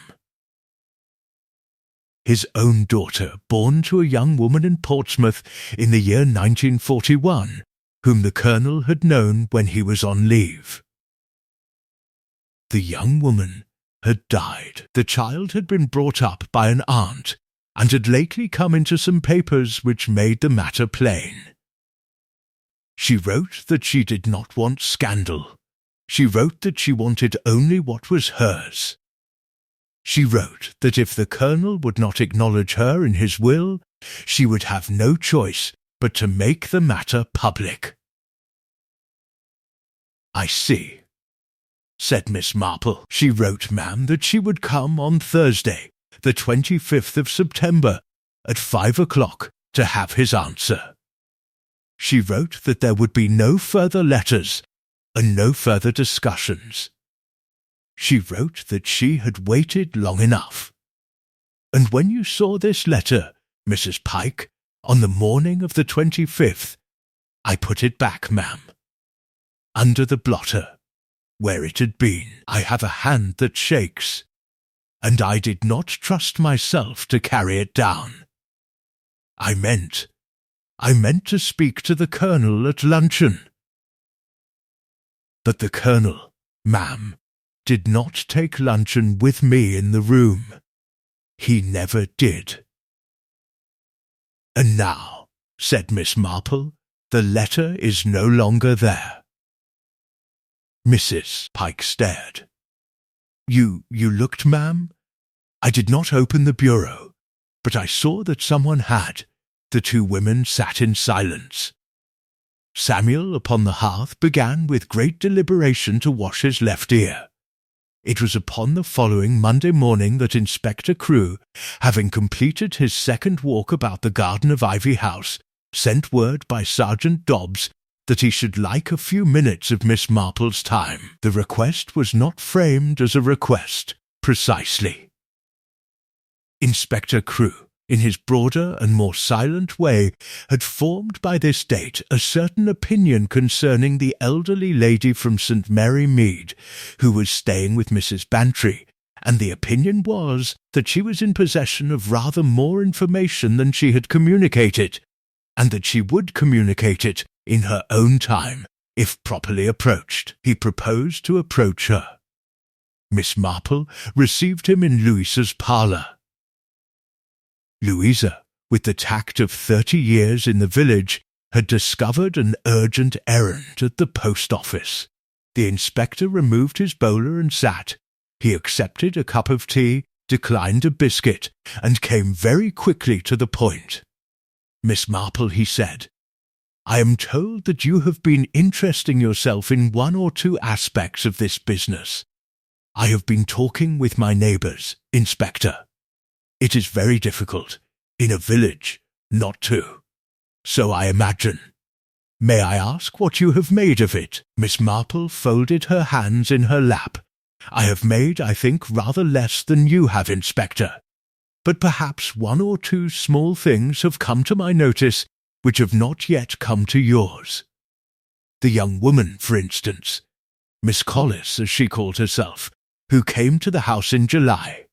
His own daughter, born to a young woman in Portsmouth in the year 1941, whom the Colonel had known when he was on leave. The young woman had died. The child had been brought up by an aunt, and had lately come into some papers which made the matter plain. She wrote that she did not want scandal. She wrote that she wanted only what was hers. She wrote that if the Colonel would not acknowledge her in his will, she would have no choice but to make the matter public. "I see," said Miss Marple. "She wrote, ma'am, that she would come on Thursday, the 25th of September, at 5 o'clock, to have his answer. She wrote that there would be no further letters and no further discussions. She wrote that she had waited long enough. And when you saw this letter, Mrs. Pike, on the morning of the 25th, I put it back, ma'am, under the blotter, where it had been. I have a hand that shakes, and I did not trust myself to carry it down. I meant to speak to the Colonel at luncheon. But the Colonel, ma'am, did not take luncheon with me in the room. He never did." "And now," said Miss Marple, "the letter is no longer there." Mrs. Pike stared. You looked, ma'am?" "I did not open the bureau, but I saw that someone had." The two women sat in silence. Samuel, upon the hearth, began with great deliberation to wash his left ear. It was upon the following Monday morning that Inspector Crewe, having completed his second walk about the garden of Ivy House, sent word by Sergeant Dobbs that he should like a few minutes of Miss Marple's time. The request was not framed as a request, precisely. Inspector Crewe, in his broader and more silent way, had formed by this date a certain opinion concerning the elderly lady from St. Mary Mead, who was staying with Mrs. Bantry, and the opinion was that she was in possession of rather more information than she had communicated, and that she would communicate it in her own time, if properly approached. He proposed to approach her. Miss Marple received him in Louisa's parlour. Louisa, with the tact of 30 years in the village, had discovered an urgent errand at the post office. The inspector removed his bowler and sat. He accepted a cup of tea, declined a biscuit, and came very quickly to the point. "Miss Marple," he said, "I am told that you have been interesting yourself in one or two aspects of this business. I have been talking with my neighbours, Inspector. It is very difficult, in a village, not to. So I imagine. May I ask what you have made of it?" Miss Marple folded her hands in her lap. "I have made, I think, rather less than you have, Inspector. But perhaps one or two small things have come to my notice which have not yet come to yours. The young woman, for instance, Miss Collis, as she called herself, who came to the house in July."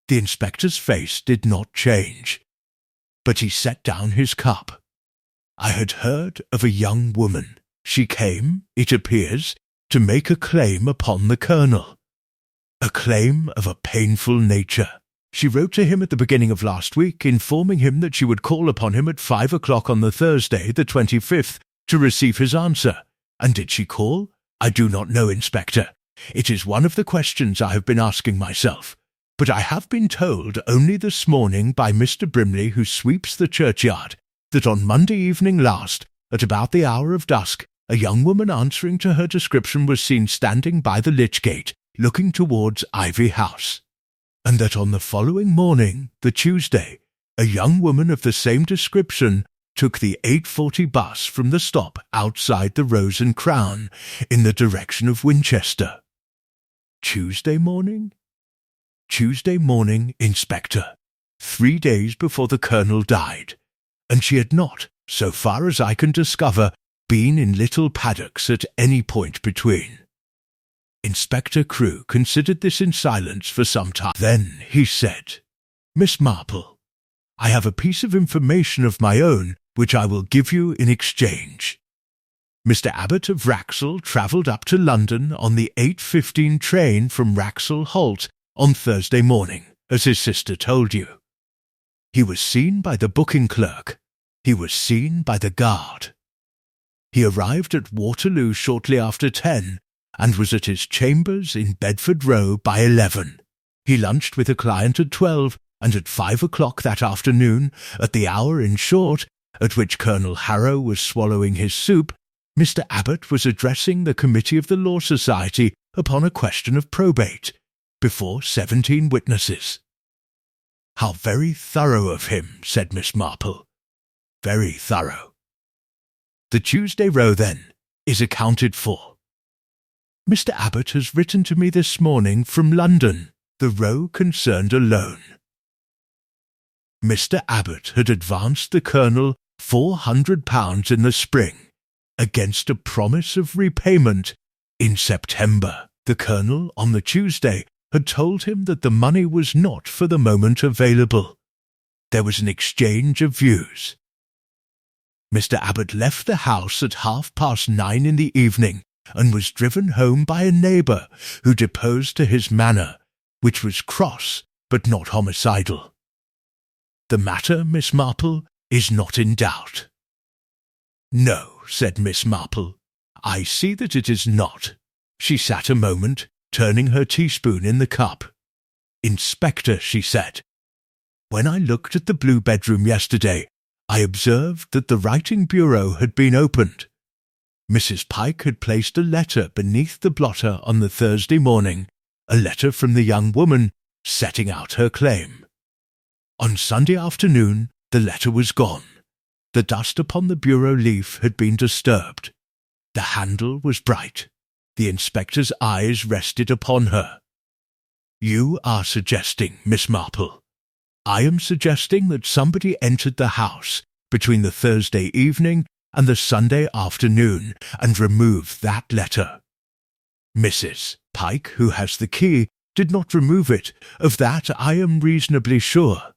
The inspector's face did not change, but he set down his cup. I had heard of a young woman. She came, it appears, to make a claim upon the Colonel. A claim of a painful nature. She wrote to him at the beginning of last week, informing him that she would call upon him at 5 o'clock on the Thursday, the 25th, to receive his answer. And did she call? I do not know, Inspector. It is one of the questions I have been asking myself. But I have been told only this morning by Mr. Brimley, who sweeps the churchyard, that on Monday evening last, at about the hour of dusk, a young woman answering to her description was seen standing by the lich gate, looking towards Ivy House, and that on the following morning, the Tuesday, a young woman of the same description took the 8:40 bus from the stop outside the Rose and Crown in the direction of Winchester. Tuesday morning? Tuesday morning, Inspector, 3 days before the Colonel died, and she had not, so far as I can discover, been in Little Paddocks at any point between. Inspector Crewe considered this in silence for some time. Then he said, "Miss Marple, I have a piece of information of my own which I will give you in exchange. Mr. Abbott of Rexel travelled up to London on the 8:15 train from Rexel Halt on Thursday morning, as his sister told you. He was seen by the booking clerk. He was seen by the guard. He arrived at Waterloo shortly after 10 and was at his chambers in Bedford Row by 11. He lunched with a client at 12, and at 5 o'clock that afternoon, at the hour, in short, at which Colonel Harrow was swallowing his soup, Mr. Abbott was addressing the Committee of the Law Society upon a question of probate, before 17 witnesses." "How very thorough of him," said Miss Marple. "Very thorough. The Tuesday row, then, is accounted for. Mr. Abbott has written to me this morning from London. The row concerned alone. Mr. Abbott had advanced the Colonel £400 in the spring, against a promise of repayment in September. The Colonel, on the Tuesday, had told him that the money was not for the moment available. There was an exchange of views. Mr. Abbott left the house at 9:30 in the evening, and was driven home by a neighbour who deposed to his manner, which was cross but not homicidal. The matter, Miss Marple, is not in doubt." "No," said Miss Marple, "I see that it is not." She sat a moment, turning her teaspoon in the cup. "Inspector," she said, "when I looked at the blue bedroom yesterday, I observed that the writing bureau had been opened. Mrs. Pike had placed a letter beneath the blotter on the Thursday morning, a letter from the young woman setting out her claim. On Sunday afternoon the letter was gone. The dust upon the bureau leaf had been disturbed. The handle was bright. The inspector's eyes rested upon her. You are suggesting, Miss Marple. I am suggesting that somebody entered the house between the Thursday evening and the Sunday afternoon and removed that letter. Mrs. Pike, who has the key, did not remove it. Of that I am reasonably sure.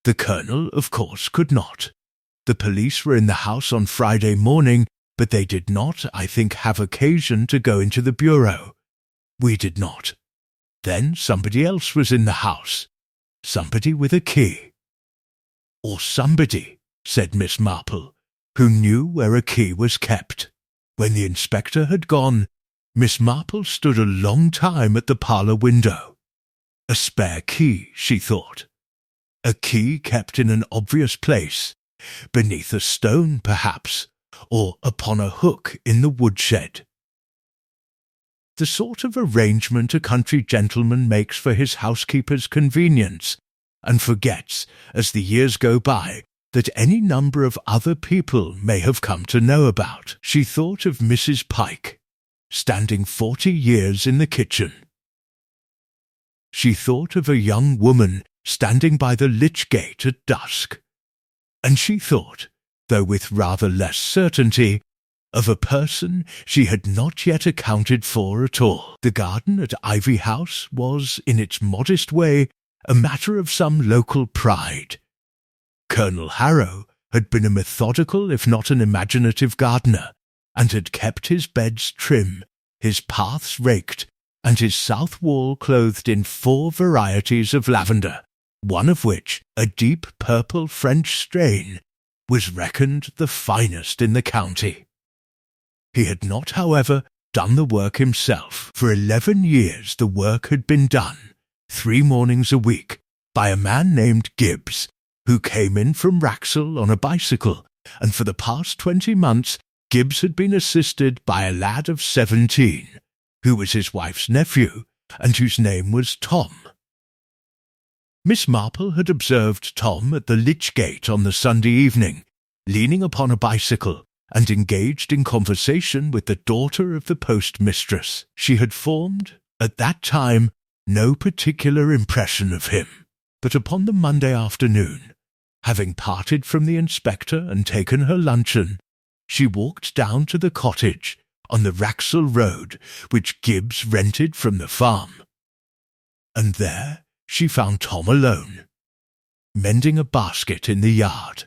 The Colonel, of course, could not. The police were in the house on Friday morning, but they did not, I think, have occasion to go into the bureau. We did not. Then somebody else was in the house. Somebody with a key. Or somebody, said Miss Marple, who knew where a key was kept. When the inspector had gone, Miss Marple stood a long time at the parlour window. A spare key, she thought. A key kept in an obvious place, beneath a stone perhaps, or upon a hook in the woodshed. The sort of arrangement a country gentleman makes for his housekeeper's convenience, and forgets, as the years go by, that any number of other people may have come to know about. She thought of Mrs. Pike, standing 40 years in the kitchen. She thought of a young woman standing by the lich gate at dusk. And she thought, though with rather less certainty, of a person she had not yet accounted for at all. The garden at Ivy House was, in its modest way, a matter of some local pride. Colonel Harrow had been a methodical if not an imaginative gardener, and had kept his beds trim, his paths raked, and his south wall clothed in 4 varieties of lavender, one of which, a deep purple French strain, was reckoned the finest in the county. He had not, however, done the work himself. For 11 years the work had been done, 3 mornings a week, by a man named Gibbs, who came in from Rexel on a bicycle, and for the past 20 months Gibbs had been assisted by a lad of 17, who was his wife's nephew, and whose name was Tom. Miss Marple had observed Tom at the Lich Gate on the Sunday evening, leaning upon a bicycle, and engaged in conversation with the daughter of the postmistress. She had formed, at that time, no particular impression of him, but upon the Monday afternoon, having parted from the inspector and taken her luncheon, she walked down to the cottage on the Rexel road which Gibbs rented from the farm. And there she found Tom alone, mending a basket in the yard.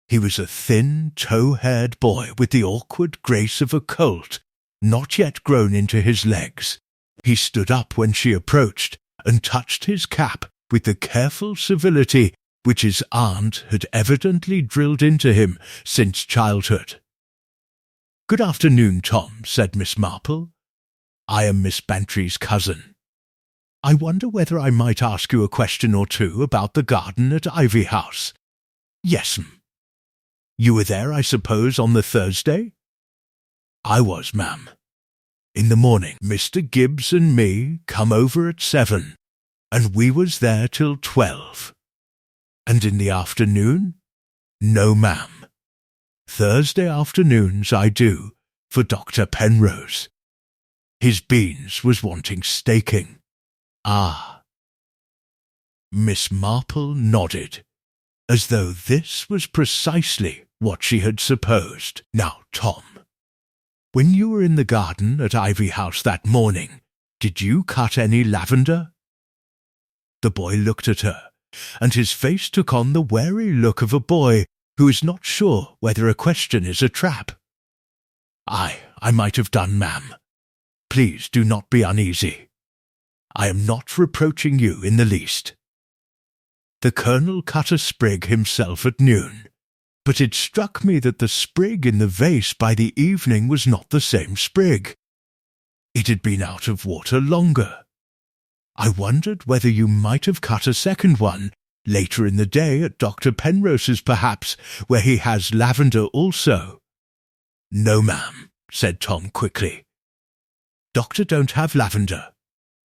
He was a thin, tow-haired boy with the awkward grace of a colt, not yet grown into his legs. He stood up when she approached and touched his cap with the careful civility which his aunt had evidently drilled into him since childhood. "Good afternoon, Tom," said Miss Marple. "I am Miss Bantry's cousin. I wonder whether I might ask you a question or two about the garden at Ivy House." "Yes'm." "You were there, I suppose, on the Thursday?" "I was, ma'am. In the morning, Mr. Gibbs and me come over at 7, and we was there till 12. And in the afternoon? No, ma'am. Thursday afternoons I do, for Dr. Penrose. His beans was wanting staking." "Ah." Miss Marple nodded, as though this was precisely what she had supposed. "Now, Tom, when you were in the garden at Ivy House that morning, did you cut any lavender?" The boy looked at her, and his face took on the wary look of a boy who is not sure whether a question is a trap. I might have done, ma'am. Please do not be uneasy. I am not reproaching you in the least. The Colonel cut a sprig himself at noon, but it struck me that the sprig in the vase by the evening was not the same sprig. It had been out of water longer. I wondered whether you might have cut a second one, later in the day at Dr. Penrose's perhaps, where he has lavender also." "No, ma'am," said Tom quickly. "Doctor don't have lavender.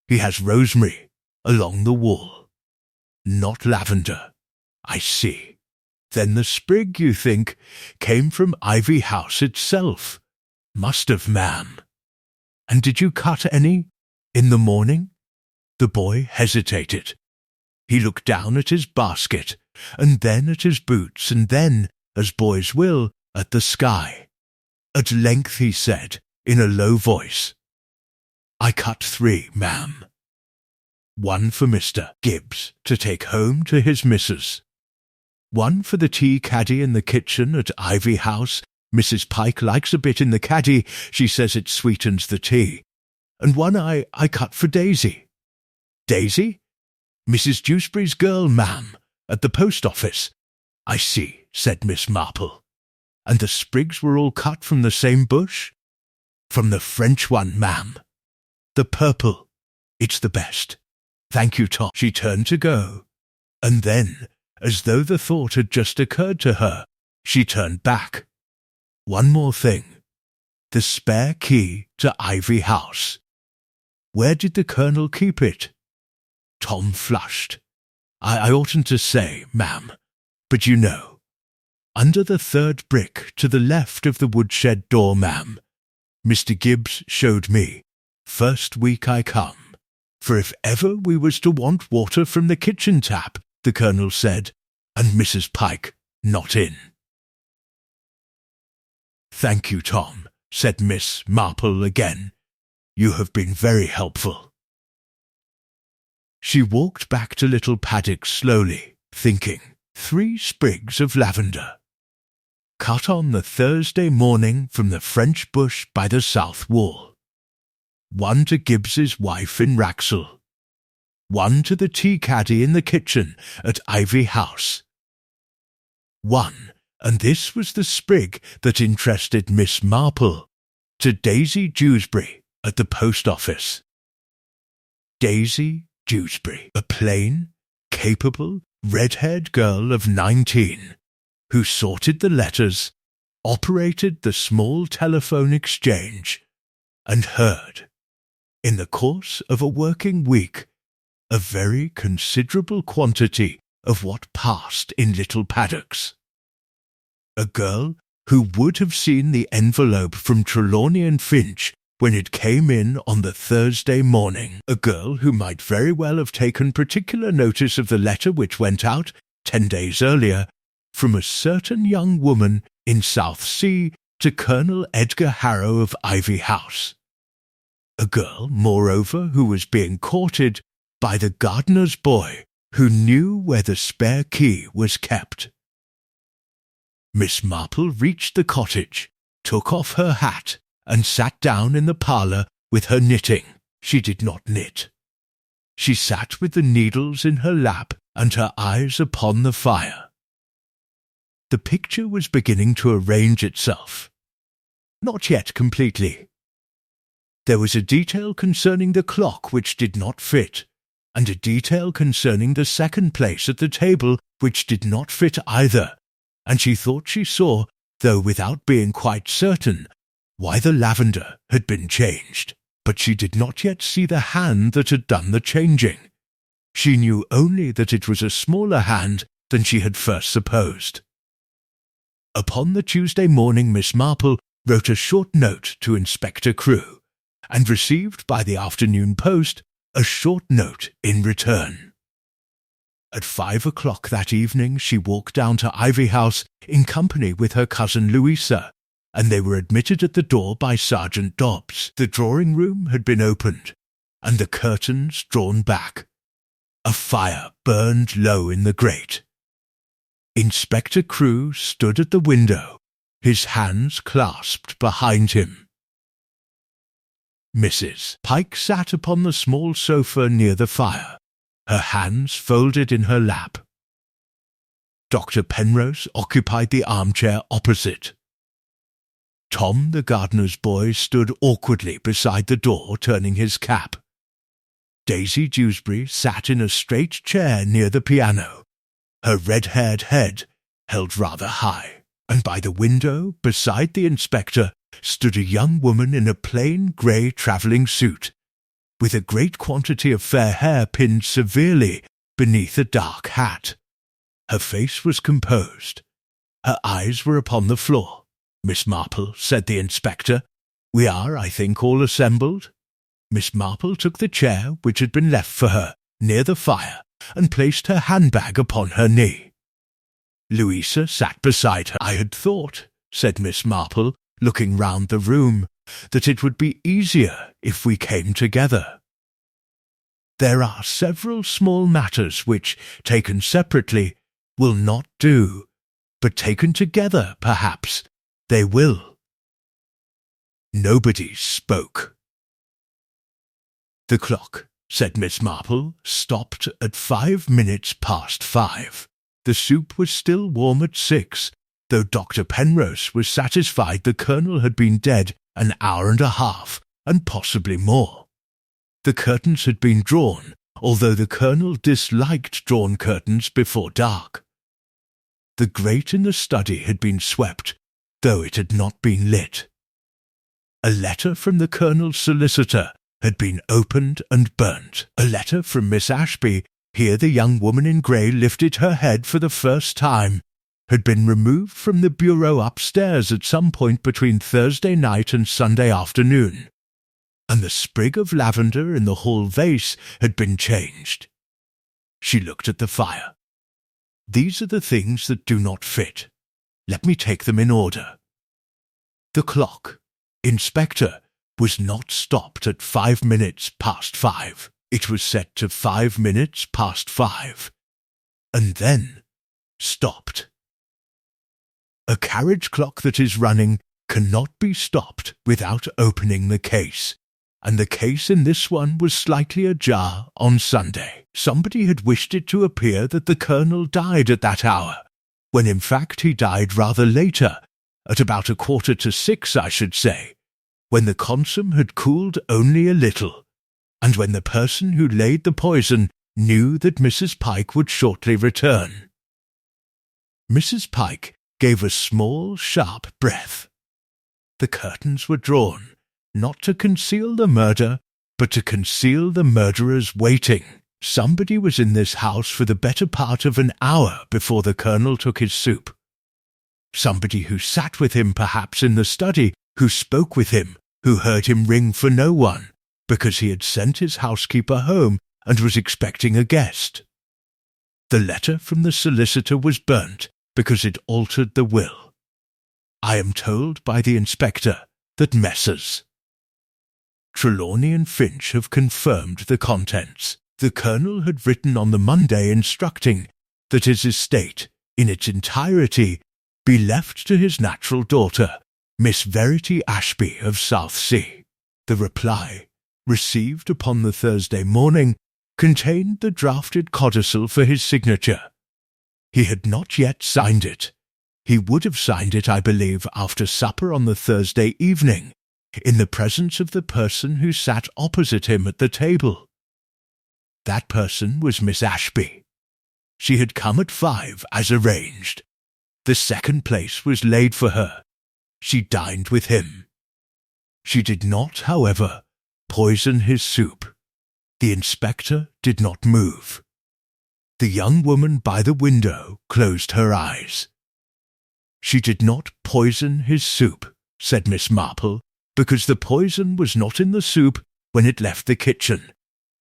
He has rosemary along the wall. Not lavender. I see. Then the sprig, you think, came from Ivy House itself? Must have, ma'am. And did you cut any in the morning?" The boy hesitated. He looked down at his basket, and then at his boots, and then, as boys will, at the sky. At length he said, in a low voice, "I cut 3, ma'am. 1 for Mr. Gibbs to take home to his missus. 1 for the tea caddy in the kitchen at Ivy House. Mrs. Pike likes a bit in the caddy. She says it sweetens the tea. And 1 I cut for Daisy." "Daisy? Mrs. Dewsbury's girl, ma'am, at the post office." "I see," said Miss Marple. "And the sprigs were all cut from the same bush?" "From the French one, ma'am. The purple. It's the best. Thank you, Tom." She turned to go, and then, as though the thought had just occurred to her, she turned back. "One more thing. The spare key to Ivy House. Where did the Colonel keep it?" Tom flushed. I oughtn't to say, ma'am, but you know, under the 3rd brick to the left of the woodshed door, ma'am. Mr. Gibbs showed me, first week I come, for if ever we was to want water from the kitchen tap, the Colonel said, and Mrs. Pike not in." "Thank you, Tom," said Miss Marple again. "You have been very helpful." She walked back to Little Paddock slowly, thinking. 3 sprigs of lavender, cut on the Thursday morning from the French bush by the south wall. 1 to Gibbs's wife in Rexel. 1 to the tea caddy in the kitchen at Ivy House. 1, and this was the sprig that interested Miss Marple, to Daisy Dewsbury at the post office. Daisy Dewsbury, a plain, capable, red-haired girl of 19, who sorted the letters, operated the small telephone exchange, and heard, in the course of a working week, a very considerable quantity of what passed in little paddocks. A girl who would have seen the envelope from Trelawney and Finch when it came in on the Thursday morning. A girl who might very well have taken particular notice of the letter which went out 10 days earlier from a certain young woman in Southsea to Colonel Edgar Harrow of Ivy House. A girl, moreover, who was being courted by the gardener's boy who knew where the spare key was kept. Miss Marple reached the cottage, took off her hat, and sat down in the parlour with her knitting. She did not knit. She sat with the needles in her lap and her eyes upon the fire. The picture was beginning to arrange itself. Not yet completely. There was a detail concerning the clock which did not fit, and a detail concerning the second place at the table which did not fit either, and she thought she saw, though without being quite certain, why the lavender had been changed. But she did not yet see the hand that had done the changing. She knew only that it was a smaller hand than she had first supposed. Upon the Tuesday morning Miss Marple wrote a short note to Inspector Crewe, and received by the afternoon post a short note in return. At 5 o'clock that evening she walked down to Ivy House in company with her cousin Louisa, and they were admitted at the door by Sergeant Dobbs. The drawing-room had been opened, and the curtains drawn back. A fire burned low in the grate. Inspector Crewe stood at the window, his hands clasped behind him. Mrs. Pike sat upon the small sofa near the fire, her hands folded in her lap. Dr. Penrose occupied the armchair opposite. Tom, the gardener's boy, stood awkwardly beside the door, turning his cap. Daisy Dewsbury sat in a straight chair near the piano, her red-haired head held rather high, and by the window, beside the inspector, stood a young woman in a plain grey travelling suit, with a great quantity of fair hair pinned severely beneath a dark hat. Her face was composed. Her eyes were upon the floor. "Miss Marple," said the inspector, "we are, I think, all assembled." Miss Marple took the chair which had been left for her near the fire, and placed her handbag upon her knee. Louisa sat beside her. "I had thought," said Miss Marple, looking round the room, "that it would be easier if we came together. There are several small matters which, taken separately, will not do, but taken together, perhaps, they will." Nobody spoke. "The clock," said Miss Marple, "stopped at 5 minutes past 5. The soup was still warm at 6, though Dr. Penrose was satisfied the Colonel had been dead an hour and a half, and possibly more. The curtains had been drawn, although the Colonel disliked drawn curtains before dark. The grate in the study had been swept, though it had not been lit. A letter from the Colonel's solicitor had been opened and burnt. A letter from Miss Ashby, here the young woman in grey lifted her head for the first time, had been removed from the bureau upstairs at some point between Thursday night and Sunday afternoon, and the sprig of lavender in the hall vase had been changed. She looked at the fire. "These are the things that do not fit. Let me take them in order. The clock, Inspector, was not stopped at 5 minutes past 5. It was set to 5 minutes past 5. And then stopped. A carriage clock that is running cannot be stopped without opening the case, and the case in this one was slightly ajar on Sunday. Somebody had wished it to appear that the Colonel died at that hour, when in fact he died rather later, at about 5:45, I should say, when the consom had cooled only a little, and when the person who laid the poison knew that Mrs. Pike would shortly return. Mrs. Pike gave a small, sharp breath. The curtains were drawn, not to conceal the murder, but to conceal the murderer's waiting. Somebody was in this house for the better part of an hour before the Colonel took his soup. Somebody who sat with him perhaps in the study, who spoke with him, who heard him ring for no one, because he had sent his housekeeper home and was expecting a guest. The letter from the solicitor was burnt because it altered the will. I am told by the inspector that Messrs. Trelawney and Finch have confirmed the contents. The Colonel had written on the Monday instructing that his estate, in its entirety, be left to his natural daughter, Miss Verity Ashby of Southsea. The reply, received upon the Thursday morning, contained the drafted codicil for his signature. He had not yet signed it. He would have signed it, I believe, after supper on the Thursday evening, in the presence of the person who sat opposite him at the table. That person was Miss Ashby. She had come at 5, as arranged. The second place was laid for her. She dined with him. She did not, however, poison his soup. The inspector did not move. The young woman by the window closed her eyes. She did not poison his soup, said Miss Marple, because the poison was not in the soup when it left the kitchen,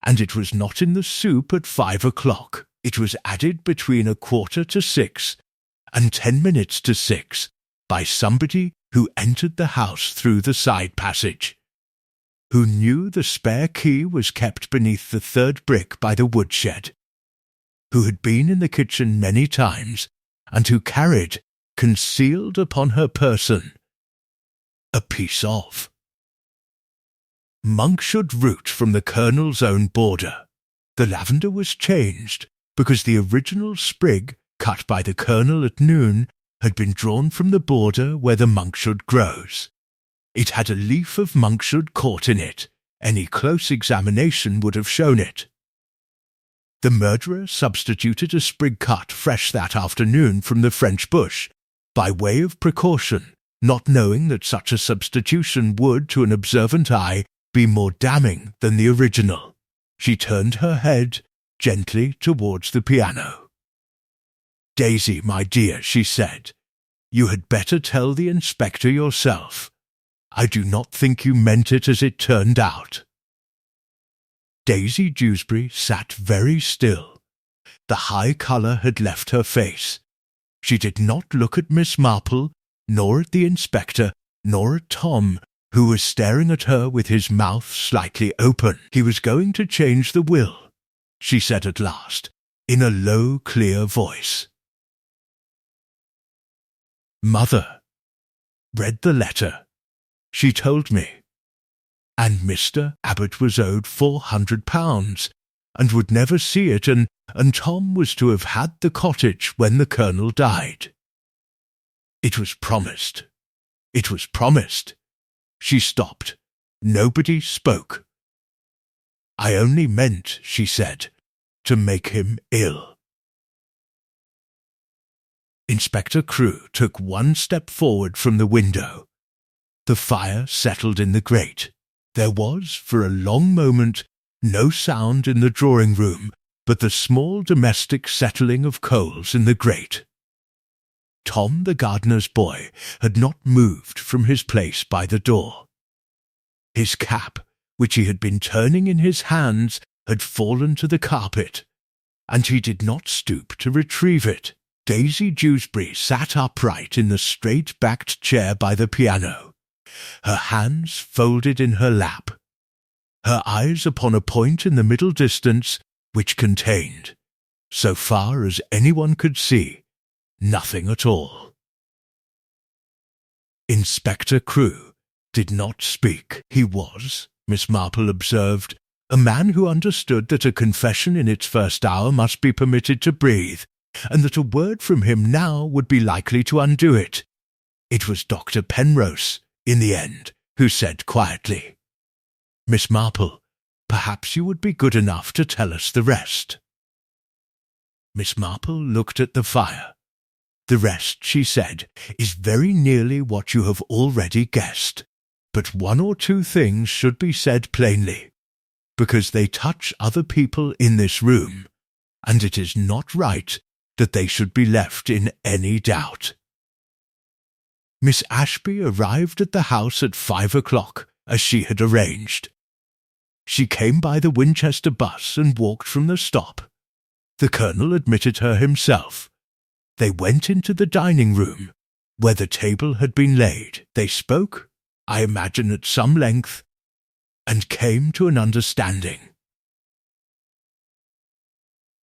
and it was not in the soup at 5 o'clock. It was added between 5:45 and 10 minutes to 6 by somebody who entered the house through the side passage, who knew the spare key was kept beneath the third brick by the woodshed, who had been in the kitchen many times, and who carried, concealed upon her person, a piece of monkshood root from the Colonel's own border. The lavender was changed because the original sprig, cut by the Colonel at noon, had been drawn from the border where the monkshood grows. It had a leaf of monkshood caught in it. Any close examination would have shown it. The murderer substituted a sprig cut fresh that afternoon from the French bush, by way of precaution, not knowing that such a substitution would, to an observant eye, be more damning than the original. She turned her head gently towards the piano. "Daisy, my dear," she said, "you had better tell the inspector yourself. I do not think you meant it as it turned out." Daisy Dewsbury sat very still. The high colour had left her face. She did not look at Miss Marple, nor at the inspector, nor at Tom, who was staring at her with his mouth slightly open. "He was going to change the will," she said at last, in a low, clear voice. Mother read the letter. She told me. And Mr. Abbott was owed £400, and would never see it, and Tom was to have had the cottage when the Colonel died. It was promised. It was promised. She stopped. Nobody spoke. "I only meant," she said, "to make him ill." Inspector Crewe took one step forward from the window. The fire settled in the grate. There was, for a long moment, no sound in the drawing-room but the small domestic settling of coals in the grate. Tom, the gardener's boy, had not moved from his place by the door. His cap, which he had been turning in his hands, had fallen to the carpet, and he did not stoop to retrieve it. Daisy Dewsbury sat upright in the straight-backed chair by the piano, her hands folded in her lap, her eyes upon a point in the middle distance which contained, so far as anyone could see, nothing at all. Inspector Crewe did not speak. He was, Miss Marple observed, a man who understood that a confession in its first hour must be permitted to breathe, and that a word from him now would be likely to undo it. It was Dr. Penrose, in the end, who said quietly, "Miss Marple, perhaps you would be good enough to tell us the rest." Miss Marple looked at the fire. "The rest," she said, "is very nearly what you have already guessed, but one or two things should be said plainly, because they touch other people in this room, and it is not right that they should be left in any doubt. Miss Ashby arrived at the house at 5 o'clock, as she had arranged. She came by the Winchester bus and walked from the stop. The Colonel admitted her himself. They went into the dining room, where the table had been laid. They spoke, I imagine at some length, and came to an understanding.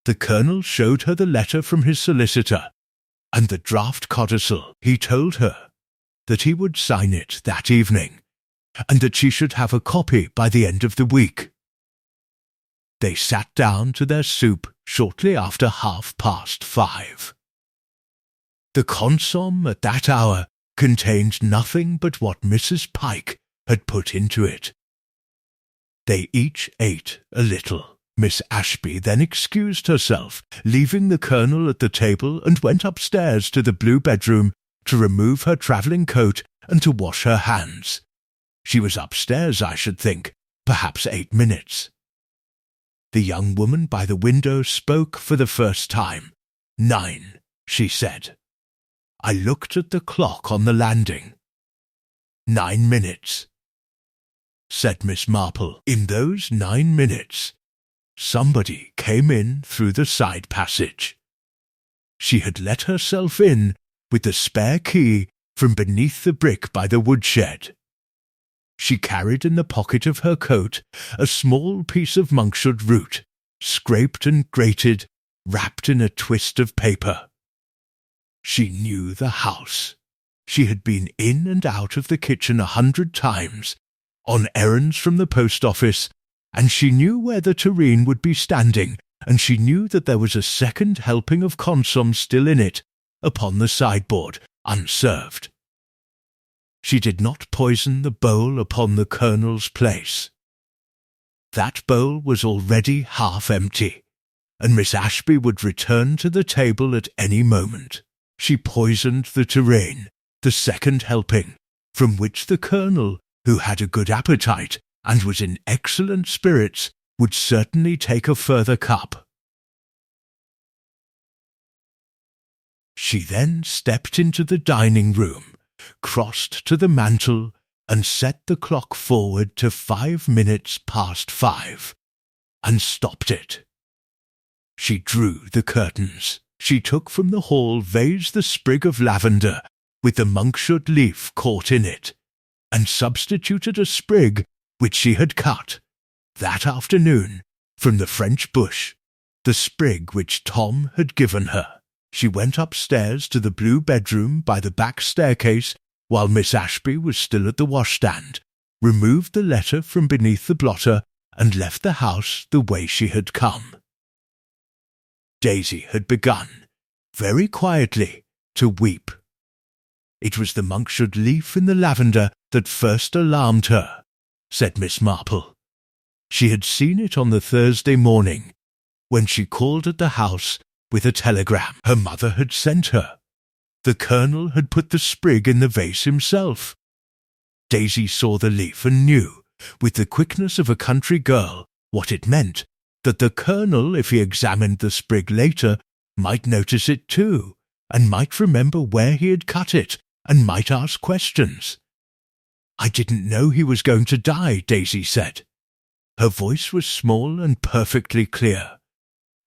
The Colonel showed her the letter from his solicitor, and the draft codicil. He told her that he would sign it that evening, and that she should have a copy by the end of the week. They sat down to their soup shortly after 5:30. The consomme at that hour contained nothing but what Mrs. Pike had put into it. They each ate a little. Miss Ashby then excused herself, leaving the Colonel at the table, and went upstairs to the blue bedroom to remove her travelling coat and to wash her hands. She was upstairs, I should think, perhaps 8 minutes. The young woman by the window spoke for the first time. 9, she said. I looked at the clock on the landing. 9 minutes, said Miss Marple. In those 9 minutes, somebody came in through the side passage. She had let herself in with the spare key from beneath the brick by the woodshed. She carried in the pocket of her coat a small piece of monkshood root, scraped and grated, wrapped in a twist of paper. She knew the house. She had been in and out of the kitchen 100 times, on errands from the post office, and she knew where the tureen would be standing, and she knew that there was a second helping of consomme still in it, upon the sideboard, unserved. She did not poison the bowl upon the Colonel's place. That bowl was already half empty, and Miss Ashby would return to the table at any moment. She poisoned the tureen, the second helping, from which the Colonel, who had a good appetite and was in excellent spirits, would certainly take a further cup. She then stepped into the dining room, crossed to the mantel, and set the clock forward to 5 minutes past 5, and stopped it. She drew the curtains. She took from the hall vase the sprig of lavender, with the monkshood leaf caught in it, and substituted a sprig which she had cut, that afternoon, from the French bush, the sprig which Tom had given her. She went upstairs to the blue bedroom by the back staircase while Miss Ashby was still at the washstand, removed the letter from beneath the blotter, and left the house the way she had come. Daisy had begun, very quietly, to weep. It was the monkshood leaf in the lavender that first alarmed her, said Miss Marple. She had seen it on the Thursday morning, when she called at the house with a telegram her mother had sent her. The Colonel had put the sprig in the vase himself. Daisy saw the leaf and knew, with the quickness of a country girl, what it meant, that the Colonel, if he examined the sprig later, might notice it too, and might remember where he had cut it, and might ask questions. I didn't know he was going to die, Daisy said. Her voice was small and perfectly clear.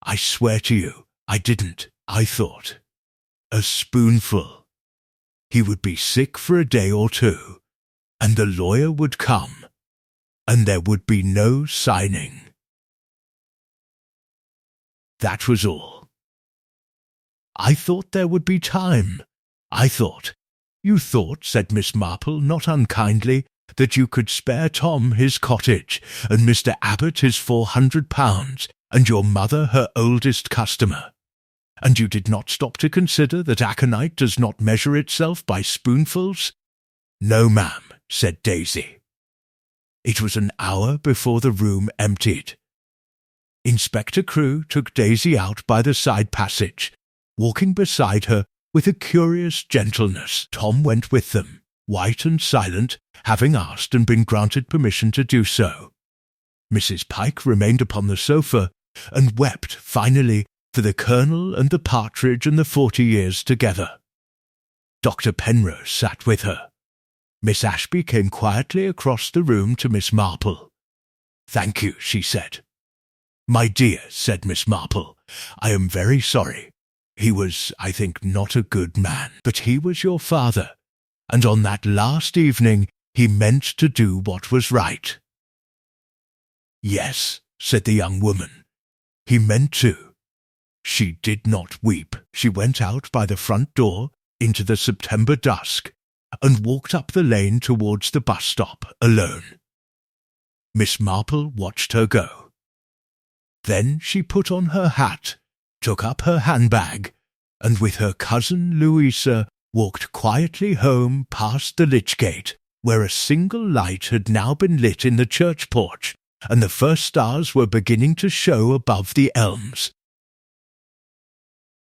I swear to you, I didn't. I thought. A spoonful. He would be sick for a day or two, and the lawyer would come, and there would be no signing. That was all. I thought there would be time. You thought, said Miss Marple, not unkindly, that you could spare Tom his cottage, and Mr. Abbot his £400, and your mother her oldest customer. And you did not stop to consider that aconite does not measure itself by spoonfuls? No, ma'am, said Daisy. It was an hour before the room emptied. Inspector Crewe took Daisy out by the side passage. Walking beside her with a curious gentleness, Tom went with them, white and silent, having asked and been granted permission to do so. Mrs. Pike remained upon the sofa and wept finally for the Colonel and the partridge and the 40 years together. Dr. Penrose sat with her. Miss Ashby came quietly across the room to Miss Marple. "Thank you," she said. "My dear," said Miss Marple, "I am very sorry. He was, I think, not a good man, but he was your father, and on that last evening he meant to do what was right." "Yes," said the young woman, "he meant to." She did not weep. She went out by the front door into the September dusk and walked up the lane towards the bus stop alone. Miss Marple watched her go. Then she put on her hat, took up her handbag, and with her cousin Louisa walked quietly home past the lich gate, where a single light had now been lit in the church porch, and the first stars were beginning to show above the elms.